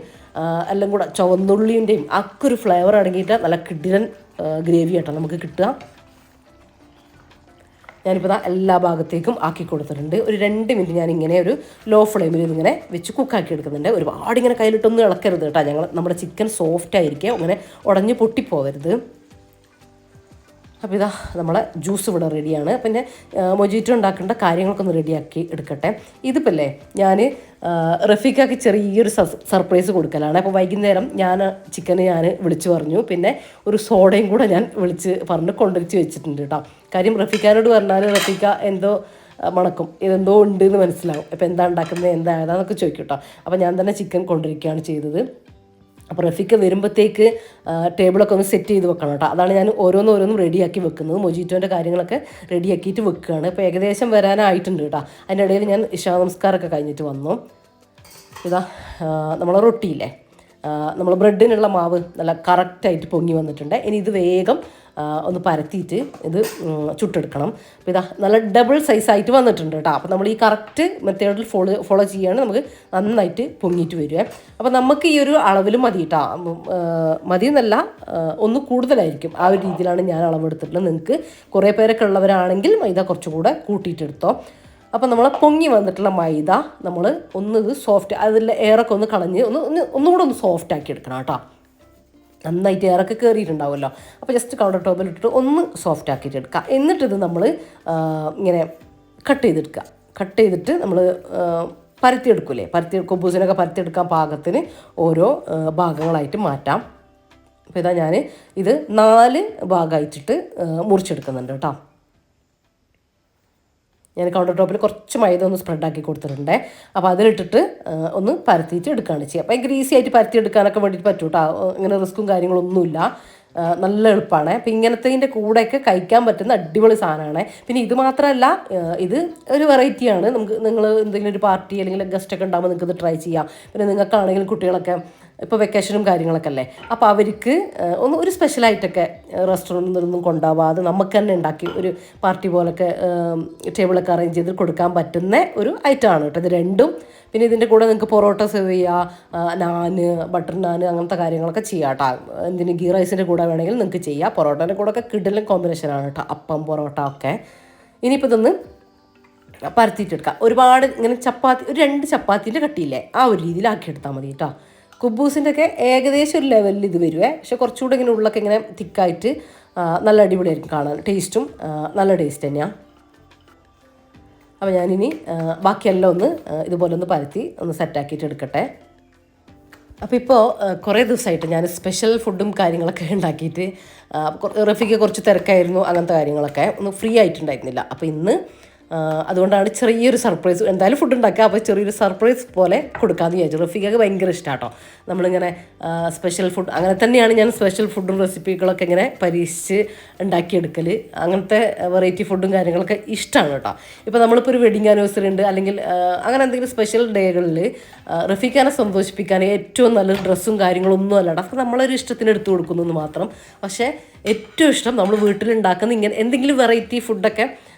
എല്ലാം കൂടെ ചുവന്നുള്ളിൻ്റെയും ഒക്കെ ഒരു ഫ്ലേവർ അടങ്ങിയിട്ട് നല്ല കിടിലൻ ഗ്രേവി കേട്ടോ നമുക്ക് കിട്ടുക. ഞാനിപ്പോൾ എല്ലാ ഭാഗത്തേക്കും ആക്കി കൊടുത്തിട്ടുണ്ട്. ഒരു 2 മിനിറ്റ് ഞാനിങ്ങനെ ഒരു ലോ ഫ്ലെയിമിൽ ഇതിങ്ങനെ വെച്ച് കുക്കാക്കി എടുക്കുന്നുണ്ട്. ഒരുപാട് ഇങ്ങനെ കയ്യിലിട്ടൊന്നും ഇളക്കരുത് കേട്ടോ. നമ്മുടെ ചിക്കൻ സോഫ്റ്റ് ആയിരിക്കും, അങ്ങനെ ഉടഞ്ഞ് പൊട്ടിപ്പോകരുത്. അപ്പോൾ ഇതാ നമ്മളെ ജ്യൂസ് ഇവിടെ റെഡിയാണ്. പിന്നെ മൊജീറ്റോ ഉണ്ടാക്കേണ്ട കാര്യങ്ങളൊക്കെ ഒന്ന് റെഡിയാക്കി എടുക്കട്ടെ. ഇതിപ്പോൾ അല്ലേ ഞാൻ റഫീഖാക്ക് ചെറിയൊരു സർപ്രൈസ് കൊടുക്കലാണ്. അപ്പോൾ വൈകുന്നേരം ചിക്കന് ഞാൻ വിളിച്ചു പറഞ്ഞു, പിന്നെ ഒരു സോഡയും കൂടെ ഞാൻ വിളിച്ച് പറഞ്ഞ് കൊണ്ടുവച്ച് വെച്ചിട്ടുണ്ട് കേട്ടോ. കാര്യം റഫീഖാനോട് പറഞ്ഞാൽ റഫീഖ എന്തോ മണക്കും, ഇതെന്തോ ഉണ്ട് എന്ന് മനസ്സിലാവും. അപ്പോൾ എന്താ ഉണ്ടാക്കുന്നത് ഏതാന്നൊക്കെ ചോദിക്കും കേട്ടോ. അപ്പോൾ ഞാൻ തന്നെ ചിക്കൻ കൊണ്ടുവരികയാണ് ചെയ്തത്. അപ്പോൾ റഫീഖ വരുമ്പോഴത്തേക്ക് ടേബിളൊക്കെ ഒന്ന് സെറ്റ് ചെയ്ത് വെക്കണം കേട്ടോ. അതാണ് ഞാൻ ഓരോന്നും റെഡിയാക്കി വെക്കുന്നത്. മൊജീറ്റോൻ്റെ കാര്യങ്ങളൊക്കെ റെഡിയാക്കിയിട്ട് വെക്കുകയാണ്. ഇപ്പോൾ ഏകദേശം വരാനായിട്ടുണ്ട് കേട്ടോ. അതിൻ്റെ ഇടയിൽ ഞാൻ ഇശാ നമസ്കാരമൊക്കെ കഴിഞ്ഞിട്ട് വന്നു. ഇതാ നമ്മളെ റൊട്ടിയില്ലേ, നമ്മൾ ബ്രെഡിനുള്ള മാവ് നല്ല കറക്റ്റായിട്ട് പൊങ്ങി വന്നിട്ടുണ്ട്. ഇനി ഇത് വേഗം ഒന്ന് പരത്തിയിട്ട് ഇത് ചുട്ടെടുക്കണം. അപ്പോൾ ഇതാ നല്ല ഡബിൾ സൈസായിട്ട് വന്നിട്ടുണ്ട് കേട്ടോ. അപ്പോൾ നമ്മൾ ഈ കറക്റ്റ് മെത്തേഡിൽ ഫോളോ ചെയ്യുകയാണ് നമുക്ക് നന്നായിട്ട് പൊങ്ങിയിട്ട് വരിക. അപ്പോൾ നമുക്ക് ഈ ഒരു അളവിൽ മതി കേട്ടോ, മതി എന്നല്ല ഒന്ന് കൂടുതലായിരിക്കും. ആ ഒരു രീതിയിലാണ് ഞാൻ അളവെടുത്തിട്ടുള്ളത്. നിങ്ങൾക്ക് കുറേ പേരൊക്കെ ഉള്ളവരാണെങ്കിൽ മൈദ കുറച്ചുകൂടെ കൂട്ടിയിട്ടെടുത്തോ. അപ്പോൾ നമ്മൾ പൊങ്ങി വന്നിട്ടുള്ള മൈദ നമ്മൾ ഇത് സോഫ്റ്റ്, അതിൽ എയറൊക്കെ ഒന്ന് കളഞ്ഞ് ഒന്നുകൂടെ ഒന്ന് സോഫ്റ്റ് ആക്കി എടുക്കണം കേട്ടോ. നന്നായിട്ട് എയറൊക്കെ കയറിയിട്ടുണ്ടാവുമല്ലോ. അപ്പോൾ ജസ്റ്റ് കൗണ്ടർ ടോപ്പിലിട്ടിട്ട് ഒന്ന് സോഫ്റ്റ് ആക്കിയിട്ട് എടുക്കുക. എന്നിട്ടിത് നമ്മൾ ഇങ്ങനെ കട്ട് ചെയ്തിട്ട് നമ്മൾ പരത്തിയെടുക്കൂലേ, കൊബൂസിനൊക്കെ പരത്തിയെടുക്കാൻ പാകത്തിന് ഓരോ ഭാഗങ്ങളായിട്ട് മാറ്റാം. അപ്പോൾ ഇതാ ഞാൻ ഇത് 4 ഭാഗമായിട്ടിട്ട് മുറിച്ചെടുക്കുന്നുണ്ട് കേട്ടോ. ഞാൻ കൗണ്ടർ ടോപ്പിൽ കുറച്ച് മൈദ ഒന്ന് സ്പ്രെഡാക്കി കൊടുത്തിട്ടുണ്ട്. അപ്പോൾ അതിലിട്ടിട്ട് ഒന്ന് പരത്തിയിട്ട് എടുക്കുകയാണ് ചെയ്യുക. ഭയങ്കര ഈസി ആയിട്ട് പരത്തി എടുക്കാനൊക്കെ വേണ്ടിയിട്ട് പറ്റും കേട്ടോ. ഇങ്ങനെ റിസ്ക്കും കാര്യങ്ങളൊന്നുമില്ല, നല്ല എളുപ്പമാണ്. അപ്പോൾ ഇങ്ങനത്തതിൻ്റെ കൂടെയൊക്കെ കഴിക്കാൻ പറ്റുന്ന അടിപൊളി സാധനമാണ്. പിന്നെ ഇത് മാത്രമല്ല, ഇത് ഒരു വെറൈറ്റിയാണ്. നിങ്ങൾ എന്തെങ്കിലും ഒരു പാർട്ടി അല്ലെങ്കിൽ ഗസ്റ്റൊക്കെ ഉണ്ടാകുമ്പോൾ നിങ്ങൾക്ക് ഇത് ട്രൈ ചെയ്യാം. പിന്നെ നിങ്ങൾക്കാണെങ്കിലും കുട്ടികളൊക്കെ ഇപ്പോൾ വെക്കേഷനും കാര്യങ്ങളൊക്കെ അല്ലേ. അപ്പോൾ അവർക്ക് ഒരു സ്പെഷ്യലായിട്ടൊക്കെ റെസ്റ്റോറൻറ്റിൽ നിന്നൊന്നും കൊണ്ടുപോകാതെ നമുക്ക് തന്നെ ഉണ്ടാക്കി ഒരു പാർട്ടി പോലൊക്കെ ടേബിളൊക്കെ അറേഞ്ച് ചെയ്ത് കൊടുക്കാൻ പറ്റുന്ന ഒരു ഐറ്റമാണ് കേട്ടോ ഇത് രണ്ടും. പിന്നെ ഇതിൻ്റെ കൂടെ നിങ്ങൾക്ക് പൊറോട്ട സെർവ് ചെയ്യുക, നാന്, ബട്ടർ നാന് അങ്ങനത്തെ കാര്യങ്ങളൊക്കെ ചെയ്യാം കേട്ടോ. എന്തിന് ഗീ റൈസിൻ്റെ കൂടെ വേണമെങ്കിൽ നിങ്ങൾക്ക് ചെയ്യാം. പൊറോട്ടേൻ്റെ കൂടെ ഒക്കെ കിടലും കോമ്പിനേഷനാണ് കേട്ടോ, അപ്പം പൊറോട്ട ഒക്കെ. ഇനിയിപ്പോൾ ഇതൊന്ന് പരത്തിയിട്ടെടുക്കാം. ഒരുപാട് ഇങ്ങനെ ചപ്പാത്തി, ഒരു 2 ചപ്പാത്തിൻ്റെ കട്ടിയില്ലേ ആ ഒരു രീതിയിലാക്കിയെടുത്താൽ മതി കേട്ടോ. കുബൂസിൻ്റെ ഒക്കെ ഏകദേശം ഒരു ലെവലിൽ ഇത് വരുവേ. പക്ഷെ കുറച്ചുകൂടെ ഇങ്ങനെ ഉള്ളൊക്കെ ഇങ്ങനെ തിക്കായിട്ട് നല്ല അടിപൊളിയായിരിക്കും കാണാൻ. ടേസ്റ്റും നല്ല ടേസ്റ്റ് തന്നെയാണ്. അപ്പോൾ ഞാനിനി ബാക്കിയെല്ലാം ഒന്ന് ഇതുപോലെ ഒന്ന് പരത്തി ഒന്ന് സെറ്റാക്കിയിട്ട് എടുക്കട്ടെ. അപ്പോൾ ഇപ്പോൾ കുറേ ദിവസമായിട്ട് ഞാൻ സ്പെഷ്യൽ ഫുഡും കാര്യങ്ങളൊക്കെ ഉണ്ടാക്കിയിട്ട് റഫീക്ക് കുറച്ച് തിരക്കായിരുന്നു, അങ്ങനത്തെ കാര്യങ്ങളൊക്കെ ഒന്ന് ഫ്രീ ആയിട്ടുണ്ടായിരുന്നില്ല. അപ്പോൾ ഇന്ന് അതുകൊണ്ടാണ് ചെറിയൊരു സർപ്രൈസ്, എന്തായാലും ഫുഡ് ഉണ്ടാക്കുക, അപ്പോൾ ചെറിയൊരു സർപ്രൈസ് പോലെ കൊടുക്കാമെന്ന് വിചാരിച്ചു. റഫീഖൊക്കെ ഭയങ്കര ഇഷ്ടമാണ് കേട്ടോ നമ്മളിങ്ങനെ സ്പെഷ്യൽ ഫുഡ്. അങ്ങനെ തന്നെയാണ് ഞാൻ സ്പെഷ്യൽ ഫുഡും റെസിപ്പികളൊക്കെ ഇങ്ങനെ പരീക്ഷിച്ച് ഉണ്ടാക്കിയെടുക്കൽ. അങ്ങനത്തെ വെറൈറ്റി ഫുഡും കാര്യങ്ങളൊക്കെ ഇഷ്ടമാണ് കേട്ടോ. ഇപ്പോൾ നമ്മളിപ്പോൾ ഒരു വെഡിങ് ആനിവേഴ്സറി ഉണ്ട്, അല്ലെങ്കിൽ അങ്ങനെ എന്തെങ്കിലും സ്പെഷ്യൽ ഡേകളിൽ റഫീഖാനെ സന്തോഷിപ്പിക്കാൻ ഏറ്റവും നല്ല ഡ്രസ്സും കാര്യങ്ങളൊന്നും അല്ല, അതൊക്കെ നമ്മളൊരു ഇഷ്ടത്തിന് എടുത്തു കൊടുക്കുന്നു മാത്രം. പക്ഷേ ഏറ്റവും ഇഷ്ടം നമ്മൾ വീട്ടിലുണ്ടാക്കുന്ന ഇങ്ങനെ എന്തെങ്കിലും വെറൈറ്റി ഫുഡൊക്കെ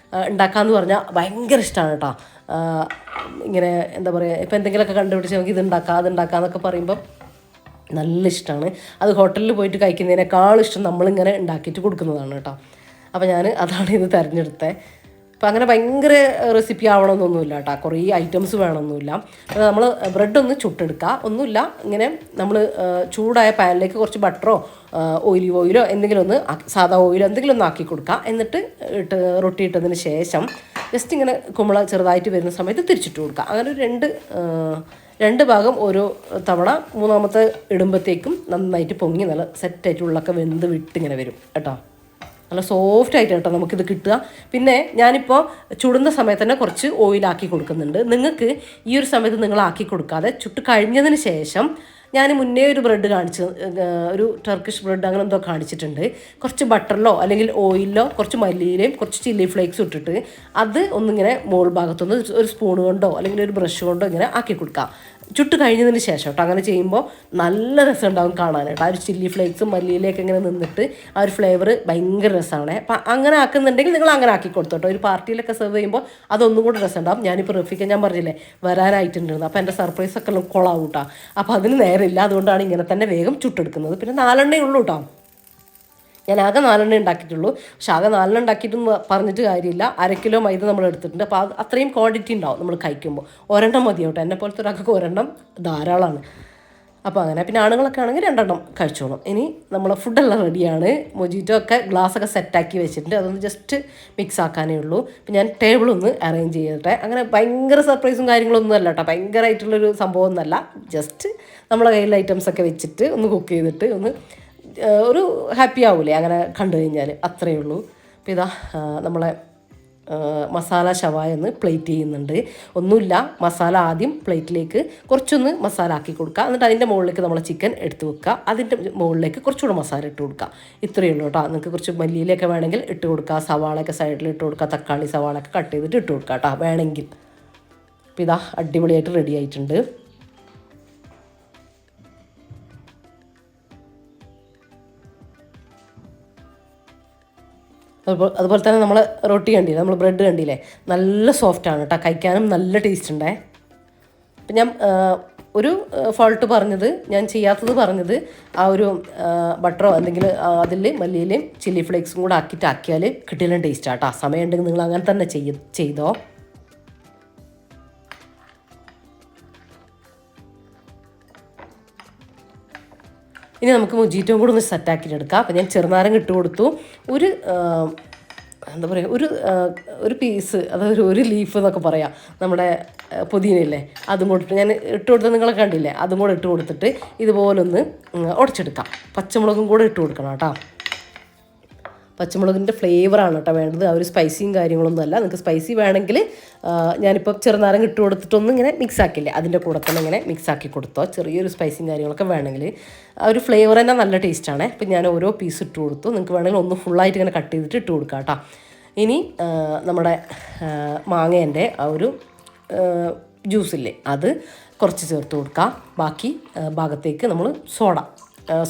ഉണ്ടാക്കാമെന്ന് പറഞ്ഞാൽ ഭയങ്കര ഇഷ്ടമാണ് കേട്ടോ. ഇങ്ങനെ എന്താ പറയുക, ഇപ്പോൾ എന്തെങ്കിലുമൊക്കെ കണ്ടുപിടിച്ച് നമുക്ക് ഇതുണ്ടാക്കാം അതുണ്ടാക്കാമെന്നൊക്കെ പറയുമ്പം നല്ല ഇഷ്ടമാണ്. അത് ഹോട്ടലിൽ പോയിട്ട് കഴിക്കുന്നതിനേക്കാളും ഇഷ്ടം നമ്മളിങ്ങനെ ഉണ്ടാക്കിയിട്ട് കൊടുക്കുന്നതാണ് കേട്ടോ. അപ്പോൾ ഞാൻ അതാണ് ഇത് തിരഞ്ഞെടുത്തത്. അപ്പോൾ അങ്ങനെ ഭയങ്കര റെസിപ്പി ആവണമെന്നൊന്നുമില്ല കേട്ടോ, കുറേ ഐറ്റംസ് വേണമെന്നൊന്നുമില്ല. അപ്പോൾ നമ്മൾ ബ്രെഡ് ഒന്ന് ചുട്ടെടുക്കുക, ഒന്നുമില്ല, ഇങ്ങനെ നമ്മൾ ചൂടായ പാനിലേക്ക് കുറച്ച് ബട്ടറോ ഒലിവ് ഓയിലോ എന്തെങ്കിലും ഒന്ന്, സാധാ ഓയിലോ എന്തെങ്കിലും ഒന്ന് ആക്കി കൊടുക്കുക. എന്നിട്ട് റൊട്ടി ഇട്ടതിന് ശേഷം ജസ്റ്റ് ഇങ്ങനെ കുമ്പള ചെറുതായിട്ട് വരുന്ന സമയത്ത് തിരിച്ചിട്ട് കൊടുക്കുക. അങ്ങനെ ഒരു രണ്ട് ഭാഗം ഓരോ തവണ, മൂന്നാമത്തെ ഇടുമ്പോഴത്തേക്കും നന്നായിട്ട് പൊങ്ങി നല്ല സെറ്റായിട്ട് ഉള്ളൊക്കെ വെന്ത് വിട്ടിങ്ങനെ വരും കേട്ടോ. നല്ല സോഫ്റ്റ് ആയിട്ട് കേട്ടോ നമുക്കിത് കിട്ടുക. പിന്നെ ഞാനിപ്പോൾ ചുടുന്ന സമയത്ത് തന്നെ കുറച്ച് ഓയിലാക്കി കൊടുക്കുന്നുണ്ട്. നിങ്ങൾക്ക് ഈ ഒരു സമയത്ത് നിങ്ങൾ ആക്കി കൊടുക്കാതെ ചുട്ട് കഴിഞ്ഞതിന് ശേഷം, ഞാൻ മുന്നേ ഒരു ബ്രെഡ് ഒരു ടർക്കിഷ് ബ്രെഡ് അങ്ങനെ എന്തോ കാണിച്ചിട്ടുണ്ട്, കുറച്ച് ബട്ടറിലോ അല്ലെങ്കിൽ ഓയിലിലോ കുറച്ച് മല്ലിയിലയും കുറച്ച് ചില്ലി ഫ്ലേക്സും ഇട്ടിട്ട് അത് ഒന്നിങ്ങനെ മോൾ ഭാഗത്തുനിന്ന് ഒരു സ്പൂൺ കൊണ്ടോ അല്ലെങ്കിൽ ഒരു ബ്രഷ് കൊണ്ടോ ഇങ്ങനെ ആക്കി കൊടുക്കുക ചുട്ട് കഴിഞ്ഞതിന് ശേഷം കേട്ടോ. അങ്ങനെ ചെയ്യുമ്പോൾ നല്ല രസം ഉണ്ടാവും കാണാനായിട്ട്. ആ ഒരു ചില്ലി ഫ്ലേക്സും മല്ലിയിലേക്ക് ഇങ്ങനെ നിന്നിട്ട് ആ ഒരു ഫ്ലേവർ ഭയങ്കര രസമാണ്. അപ്പം അങ്ങനെ ആക്കുന്നുണ്ടെങ്കിൽ നിങ്ങൾ അങ്ങനെ ആക്കി കൊടുത്തോട്ടോ. ഒരു പാർട്ടിയിലൊക്കെ സെർവ് ചെയ്യുമ്പോൾ അതൊന്നും കൂടി രസം ഉണ്ടാവും. ഞാനിപ്പോൾ റഫീഖ ഞാൻ പറഞ്ഞില്ലേ വരാനായിട്ടുണ്ടായിരുന്നു, അപ്പോൾ എൻ്റെ സർപ്രൈസൊക്കെ കൊളാവും കേട്ടോ. അപ്പോൾ അതിന് നേരമില്ല, അതുകൊണ്ടാണ് ഇങ്ങനെ തന്നെ വേഗം ചുട്ടെടുക്കുന്നത്. പിന്നെ 4 എണ്ണേ ഉള്ളൂ കേട്ടോ. ഞാൻ ആകെ 4 എണ്ണ ഉണ്ടാക്കിയിട്ടുള്ളൂ. പക്ഷെ ആകെ 4 എണ്ണ ഉണ്ടാക്കിയിട്ടൊന്നും പറഞ്ഞിട്ട് കാര്യമില്ല. 1/2 കിലോ മൈദ നമ്മൾ എടുത്തിട്ടുണ്ട്. അപ്പോൾ അത്രയും ക്വാണ്ടിറ്റി ഉണ്ടാവും നമ്മൾ കഴിക്കുമ്പോൾ. ഒരെണ്ണം മതി കേട്ടോ, എന്നെ പോലത്തെ ഒരാൾക്ക് ഒരെണ്ണം ധാരാളമാണ്. അപ്പോൾ അങ്ങനെ. പിന്നെ ആണുങ്ങളൊക്കെ ആണെങ്കിൽ 2 എണ്ണം കഴിച്ചോളും. ഇനി നമ്മളെ ഫുഡെല്ലാം റെഡിയാണ്. മൊജിറ്റോ ഒക്കെ ഗ്ലാസ്സൊക്കെ സെറ്റാക്കി വെച്ചിട്ടുണ്ട്, അതൊന്ന് ജസ്റ്റ് മിക്സ് ആക്കാനേ ഉള്ളൂ. അപ്പോൾ ഞാൻ ടേബിളൊന്ന് അറേഞ്ച് ചെയ്തിട്ടെ. അങ്ങനെ ഭയങ്കര സർപ്രൈസും കാര്യങ്ങളൊന്നും അല്ല കേട്ടോ, ഭയങ്കരമായിട്ടുള്ളൊരു സംഭവമൊന്നുമല്ല. ജസ്റ്റ് നമ്മളെ കയ്യിലുള്ള ഐറ്റംസൊക്കെ വെച്ചിട്ട് ഒന്ന് കുക്ക് ചെയ്തിട്ട് ഒന്ന് ഒരു ഹാപ്പി ആവൂലേ അങ്ങനെ കണ്ടു കഴിഞ്ഞാൽ, അത്രയേ ഉള്ളൂ. അപ്പോൾ ഇതാ നമ്മളെ മസാല ഷവായ ഒന്ന് പ്ലേറ്റ് ചെയ്യുന്നുണ്ട്. ഒന്നുമില്ല, മസാല ആദ്യം പ്ലേറ്റിലേക്ക് കുറച്ചൊന്ന് മസാല ആക്കി കൊടുക്കുക, എന്നിട്ട് അതിൻ്റെ മുകളിലേക്ക് നമ്മൾ ചിക്കൻ എടുത്ത് വെക്കുക, അതിൻ്റെ മുകളിലേക്ക് കുറച്ചുകൂടെ മസാല ഇട്ട് കൊടുക്കുക. ഇത്രയേ ഉള്ളൂ കേട്ടോ. നിങ്ങൾക്ക് കുറച്ച് മല്ലിയിലൊക്കെ വേണമെങ്കിൽ ഇട്ട് കൊടുക്കുക, സവാളയൊക്കെ സൈഡിൽ ഇട്ട് കൊടുക്കുക, തക്കാളി സവാളയൊക്കെ കട്ട് ചെയ്തിട്ട് ഇട്ട് കൊടുക്കുക കേട്ടോ വേണമെങ്കിൽ. അപ്പോൾ ഇതാ അടിപൊളിയായിട്ട് റെഡി ആയിട്ടുണ്ട്. അതുപോലെ തന്നെ നമ്മൾ റൊട്ടി കണ്ടില്ലേ, നമ്മൾ ബ്രെഡ് കണ്ടില്ലേ, നല്ല സോഫ്റ്റാണ് കേട്ടോ, കഴിക്കാനും നല്ല ടേസ്റ്റ് ഉണ്ടേ. അപ്പം ഞാൻ ഒരു ഫോൾട്ട് പറഞ്ഞത്, ഞാൻ ചെയ്യാത്തത് പറഞ്ഞത്, ആ ഒരു ബട്ടറോ എന്തെങ്കിലും അതിൽ മല്ലിയിലയും ചില്ലി ഫ്ലേക്സും കൂടെ ആക്കിയാൽ കിട്ടിയാലും ടേസ്റ്റാണ് കേട്ടോ. സമയം ഉണ്ടെങ്കിൽ നിങ്ങൾ അങ്ങനെ തന്നെ ചെയ്തോ. ഇനി നമുക്ക് മൊജീറ്റോയും കൂടെ ഒന്ന് സെറ്റാക്കിയിട്ട് എടുക്കാം. അപ്പോൾ ഞാൻ ചെറുനാരങ്ങ ഇട്ട് കൊടുത്തു, എന്താ പറയുക, ഒരു പീസ്, അതൊരു ലീഫ് എന്നൊക്കെ പറയാം, നമ്മുടെ പുതിനയില്ലേ, അതും കൂടെ ഞാൻ ഇട്ട് കൊടുത്തത് നിങ്ങളെ കണ്ടില്ലേ, അതും കൂടെ ഇട്ട് കൊടുത്തിട്ട് ഇതുപോലൊന്ന് ഉടച്ചെടുക്കാം. പച്ചമുളകും കൂടെ ഇട്ട് കൊടുക്കണം കേട്ടോ. പച്ചമുളകിൻ്റെ ഫ്ലേവറാണ് കേട്ടോ വേണ്ടത്, ആ ഒരു സ്പൈസിയും കാര്യങ്ങളൊന്നും അല്ല. നിങ്ങൾക്ക് സ്പൈസി വേണമെങ്കിൽ ഞാനിപ്പോൾ ചെറുനാരങ്ങ ഇട്ട് കൊടുത്തിട്ടൊന്നും ഇങ്ങനെ മിക്സ് ആക്കില്ലേ, അതിൻ്റെ കൂടെ തന്നെ ഇങ്ങനെ മിക്സ് ആക്കി കൊടുത്തോ. ചെറിയൊരു സ്പൈസിയും കാര്യങ്ങളൊക്കെ വേണമെങ്കിൽ ആ ഒരു ഫ്ലേവർ തന്നെ നല്ല ടേസ്റ്റാണ്. ഇപ്പം ഞാൻ ഓരോ പീസ് ഇട്ട് കൊടുത്തു. നിങ്ങൾക്ക് വേണമെങ്കിൽ ഒന്ന് ഫുള്ളായിട്ട് ഇങ്ങനെ കട്ട് ചെയ്തിട്ട് ഇട്ട് കൊടുക്കാം കേട്ടോ. ഇനി നമ്മുടെ മാങ്ങേൻ്റെ ആ ഒരു ജ്യൂസില്ലേ അത് കുറച്ച് ചേർത്ത് കൊടുക്കാം. ബാക്കി ഭാഗത്തേക്ക് നമ്മൾ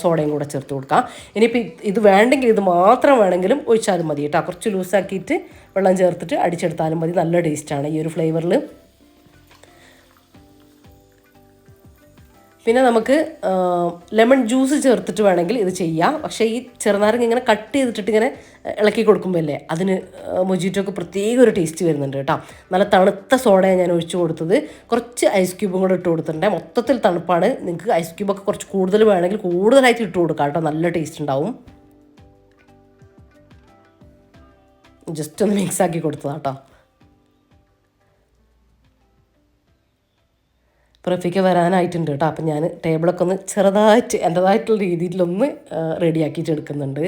സോഡയും കൂടെ ചേർത്ത് കൊടുക്കാം. ഇനിയിപ്പോൾ ഇത് വേണ്ടെങ്കിൽ ഇത് മാത്രം വേണമെങ്കിലും ഒഴിച്ചാലും മതി കേട്ടോ. കുറച്ച് ലൂസാക്കിയിട്ട് വെള്ളം ചേർത്തിട്ട് അടിച്ചെടുത്താലും മതി. നല്ല ടേസ്റ്റാണ് ഈ ഒരു ഫ്ലേവറിൽ. പിന്നെ നമുക്ക് ലെമൺ ജ്യൂസ് ചേർത്തിട്ട് വേണമെങ്കിൽ ഇത് ചെയ്യാം. പക്ഷേ ഈ ചെറുനാരങ്ങ ഇങ്ങനെ കട്ട് ചെയ്തിട്ടിട്ട് ഇങ്ങനെ ഇളക്കി കൊടുക്കുമ്പോൾ അല്ലേ അതിന് മൊജിറ്റോക്ക് പ്രത്യേക ഒരു ടേസ്റ്റ് വരുന്നുണ്ട് കേട്ടോ. നല്ല തണുത്ത സോഡയാണ് ഞാൻ ഒഴിച്ചു കൊടുത്തത്. കുറച്ച് ഐസ് ക്യൂബും കൂടെ ഇട്ട് കൊടുത്തിട്ടുണ്ട്. മൊത്തത്തിൽ തണുപ്പാണ്. നിങ്ങൾക്ക് ഐസ് ക്യൂബൊക്കെ കുറച്ച് കൂടുതൽ വേണമെങ്കിൽ കൂടുതലായിട്ട് ഇട്ട് കൊടുക്കാം കേട്ടോ. നല്ല ടേസ്റ്റ് ഉണ്ടാവും. ജസ്റ്റ് ഒന്ന് മിക്സാക്കി കൊടുത്തതാട്ടോ. റഫീക്ക് വരാനായിട്ടുണ്ട് കേട്ടോ. അപ്പം ഞാൻ ടേബിളൊക്കെ ഒന്ന് ചെറുതായിട്ട് എൻ്റെതായിട്ടുള്ള രീതിയിലൊന്ന് റെഡിയാക്കിയിട്ട് എടുക്കുന്നുണ്ട്.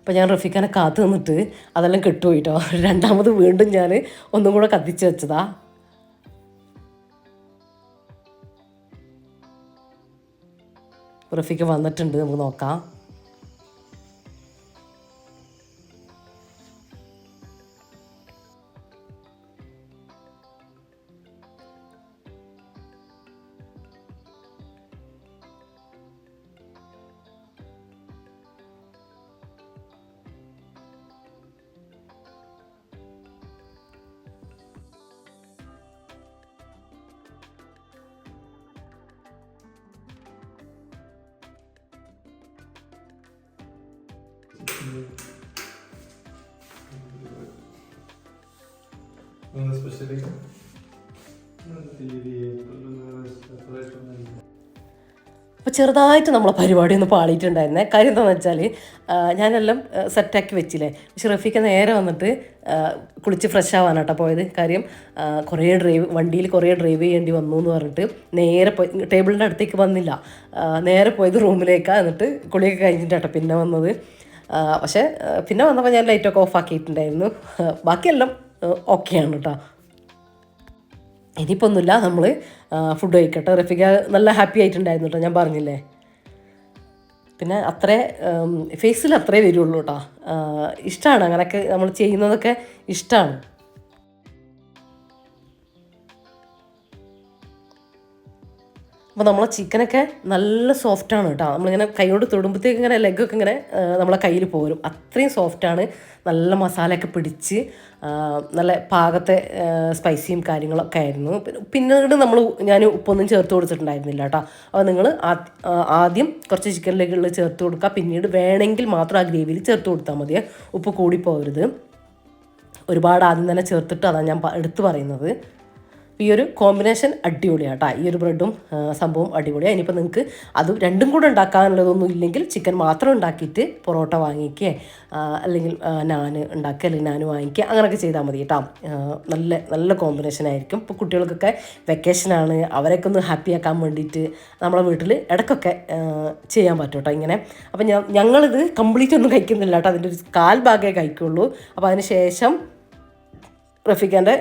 അപ്പോൾ ഞാൻ റഫീഖാനെ കാത്തു നിന്നിട്ട് അതെല്ലാം കെട്ടുപോയി കേട്ടോ. രണ്ടാമത് വീണ്ടും ഞാൻ ഒന്നും കൂടെ കത്തിച്ച് വെച്ചതാ. റഫീക്ക് വന്നിട്ടുണ്ട്, നമുക്ക് നോക്കാം. അപ്പോൾ ചെറുതായിട്ട് നമ്മളെ പരിപാടി ഒന്ന് പാളിയിട്ടുണ്ടായിരുന്നേ. കാര്യം എന്താണെന്ന് വെച്ചാൽ ഞാനെല്ലാം സെറ്റാക്കി വെച്ചില്ലേ. പക്ഷെ റഫീക്ക് നേരെ വന്നിട്ട് കുളിച്ച് ഫ്രഷ് ആവാനാട്ടോ പോയത്. കാര്യം വണ്ടിയിൽ കുറേ ഡ്രൈവ് ചെയ്യേണ്ടി വന്നു എന്ന് പറഞ്ഞിട്ട് നേരെ പോയി ടേബിളിൻ്റെ അടുത്തേക്ക് വന്നില്ല. നേരെ പോയത് റൂമിലേക്കാണ്. എന്നിട്ട് കുളിയൊക്കെ കഴിഞ്ഞിട്ടാട്ടോ പിന്നെ വന്നത്. പക്ഷേ പിന്നെ വന്നപ്പോൾ ഞാൻ ലൈറ്റൊക്കെ ഓഫ് ആക്കിയിട്ടുണ്ടായിരുന്നു. ബാക്കിയെല്ലാം ഓക്കെയാണ് കേട്ടോ. ഇനിയിപ്പോൾ ഒന്നുമില്ല, നമ്മൾ ഫുഡ് കഴിക്കട്ടെ. റഫീഖ നല്ല ഹാപ്പി ആയിട്ടുണ്ടായിരുന്നു കേട്ടോ, ഞാൻ പറഞ്ഞില്ലേ. പിന്നെ ഫേസിൽ അത്രേ വരുള്ളൂ കേട്ടോ. ഇഷ്ടമാണ് അങ്ങനെയൊക്കെ നമ്മൾ ചെയ്യുന്നതൊക്കെ ഇഷ്ടമാണ്. അപ്പോൾ നമ്മളെ ചിക്കനൊക്കെ നല്ല സോഫ്റ്റാണ് കേട്ടോ. നമ്മളിങ്ങനെ കൈയോട് തൊടുമ്പോഴത്തേക്ക് ഇങ്ങനെ ലെഗൊക്കെ ഇങ്ങനെ നമ്മളെ കയ്യിൽ പോരും. അത്രയും സോഫ്റ്റാണ്. നല്ല മസാലയൊക്കെ പിടിച്ച് നല്ല പാകത്തെ സ്പൈസിയും കാര്യങ്ങളൊക്കെ ആയിരുന്നു. പിന്നീട് ഞാൻ ഉപ്പൊന്നും ചേർത്ത് കൊടുത്തിട്ടുണ്ടായിരുന്നില്ല കേട്ടോ. അപ്പോൾ നിങ്ങൾ ആദ്യം കുറച്ച് ചിക്കൻ ലെഗുകളിൽ ചേർത്ത് കൊടുക്കുക. പിന്നീട് വേണമെങ്കിൽ മാത്രം ആ ഗ്രേവിയിൽ ചേർത്ത് കൊടുത്താൽ മതി. ഉപ്പ് കൂടിപ്പോകരുത്. ഒരുപാട് ആദ്യം തന്നെ ചേർത്തിട്ട് അതാണ് ഞാൻ എടുത്തു പറയുന്നത്. ഈ ഒരു കോമ്പിനേഷൻ അടിപൊളിയാണ് കേട്ടോ. ഈ ഒരു ബ്രെഡും സംഭവം അടിപൊളിയാണ്. ഇനിയിപ്പോൾ നിങ്ങൾക്ക് അത് രണ്ടും കൂടെ ഉണ്ടാക്കാനുള്ളതൊന്നും ഇല്ലെങ്കിൽ ചിക്കൻ മാത്രം ഉണ്ടാക്കിയിട്ട് പൊറോട്ട വാങ്ങിക്കുക, അല്ലെങ്കിൽ നാൻ ഉണ്ടാക്കുക, അല്ലെങ്കിൽ നാൻ വാങ്ങിക്കുക, അങ്ങനെയൊക്കെ ചെയ്താൽ മതി കേട്ടോ. നല്ല നല്ല കോമ്പിനേഷൻ ആയിരിക്കും. ഇപ്പോൾ കുട്ടികൾക്കൊക്കെ വെക്കേഷനാണ്, അവരൊക്കെ ഒന്ന് ഹാപ്പി ആക്കാൻ വേണ്ടിയിട്ട് നമ്മളെ വീട്ടിൽ ഇടയ്ക്കൊക്കെ ചെയ്യാൻ പറ്റും കേട്ടോ ഇങ്ങനെ. അപ്പം ഞങ്ങളിത് കംപ്ലീറ്റ് ഒന്നും കഴിക്കുന്നില്ല കേട്ടോ. അതിൻ്റെ ഒരു കാൽ ഭാഗമേ കഴിക്കുള്ളൂ. അപ്പോൾ അതിന് ശേഷം റഫീഖാൻ്റെ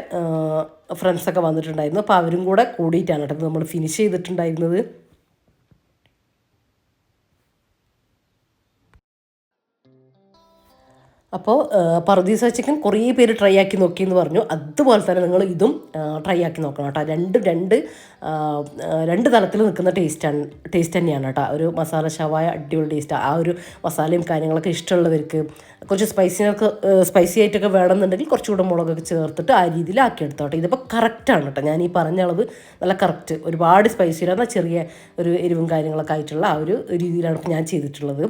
ഫ്രണ്ട്സൊക്കെ വന്നിട്ടുണ്ടായിരുന്നു. അപ്പോൾ അവരും കൂടെ കൂടിയിട്ടാണ് കേട്ടോ നമ്മൾ ഫിനിഷ് ചെയ്തിട്ടുണ്ടായിരുന്നത്. അപ്പോൾ പറുദീസ ചിക്കൻ കുറേ പേര് ട്രൈ ആക്കി നോക്കിയെന്ന് പറഞ്ഞു. അതുപോലെ തന്നെ നിങ്ങൾ ഇതും ട്രൈ ആക്കി നോക്കണം കേട്ടോ. രണ്ട് തലത്തിൽ നിൽക്കുന്ന ടേസ്റ്റ് തന്നെയാണ് കേട്ടോ. ഒരു മസാല ഷവായ അടിപൊളി ടേസ്റ്റാണ്. ആ ഒരു മസാലയും കാര്യങ്ങളൊക്കെ ഇഷ്ടമുള്ളവർക്ക് കുറച്ച് സ്പൈസി ആയിട്ടൊക്കെ വേണമെന്നുണ്ടെങ്കിൽ കുറച്ചുകൂടെ മുളകൊക്കെ ചേർത്തിട്ട് ആ രീതിയിൽ ആക്കിയെടുത്തോട്ടെ. ഇതിപ്പോൾ കറക്റ്റാണ് കേട്ടോ. ഞാൻ ഈ പറഞ്ഞ അളവ് നല്ല കറക്റ്റ്. ഒരുപാട് സ്പൈസി ഇല്ലാത്ത ചെറിയ ഒരു എരിവും കാര്യങ്ങളൊക്കെ ആയിട്ടുള്ള ആ ഒരു രീതിയിലാണ് ഇപ്പോൾ ഞാൻ ചെയ്തിട്ടുള്ളത്.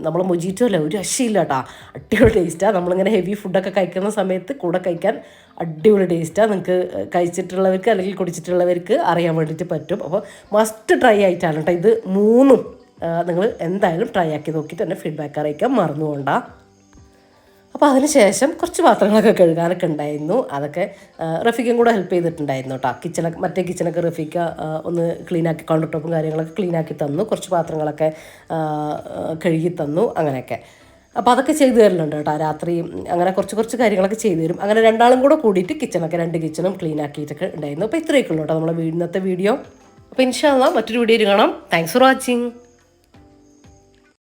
നമ്മൾ മൊജിറ്റോ അല്ല, ഒരു രക്ഷയില്ല കേട്ടോ. അടിപൊളി ടേസ്റ്റാണ്. നമ്മളിങ്ങനെ ഹെവി ഫുഡൊക്കെ കഴിക്കുന്ന സമയത്ത് കൂടെ കഴിക്കാൻ അടിപൊളി ടേസ്റ്റാണ്. നിങ്ങൾക്ക് കഴിച്ചിട്ടുള്ളവർക്ക് അല്ലെങ്കിൽ കുടിച്ചിട്ടുള്ളവർക്ക് അറിയാൻ വേണ്ടിയിട്ട് പറ്റും. അപ്പോൾ മസ്റ്റ് ട്രൈ ആയിട്ടാണ് കേട്ടോ ഇത് മൂന്നും. നിങ്ങൾ എന്തായാലും ട്രൈ ആക്കി നോക്കിയിട്ട് തന്നെ ഫീഡ്ബാക്ക് അറിയിക്കാൻ മറന്നുകൊണ്ട. അപ്പോൾ അതിന് ശേഷം കുറച്ച് പാത്രങ്ങളൊക്കെ കഴുകാനൊക്കെ ഉണ്ടായിരുന്നു. അതൊക്കെ റഫീഖും കൂടെ ഹെൽപ്പ് ചെയ്തിട്ടുണ്ടായിരുന്നു കേട്ടോ. മറ്റേ കിച്ചണൊക്കെ റഫീഖ ഒന്ന് ക്ലീനാക്കി, കൗണ്ടർ ടോപ്പും കാര്യങ്ങളൊക്കെ ക്ലീനാക്കി തന്നു. കുറച്ച് പാത്രങ്ങളൊക്കെ കഴുകി തന്നു. അങ്ങനെയൊക്കെ അപ്പോൾ അതൊക്കെ ചെയ്തു തരലുണ്ട് കേട്ടോ രാത്രി. അങ്ങനെ കുറച്ച് കാര്യങ്ങളൊക്കെ ചെയ്തു തരും. അങ്ങനെ രണ്ടാളും കൂടെ കൂടിയിട്ട് കിച്ചണൊക്കെ 2 കിച്ചണും ക്ലീൻ ആക്കിയിട്ടൊക്കെ ഉണ്ടായിരുന്നു. അപ്പോൾ ഇത്രയൊക്കെ ഉള്ളൂ കേട്ടോ നമ്മളെ ഇന്നത്തെ വീഡിയോ. അപ്പോൾ ഇൻഷാ അല്ലാഹ് മറ്റൊരു വീഡിയോയിൽ കാണാം. Thanks for watching.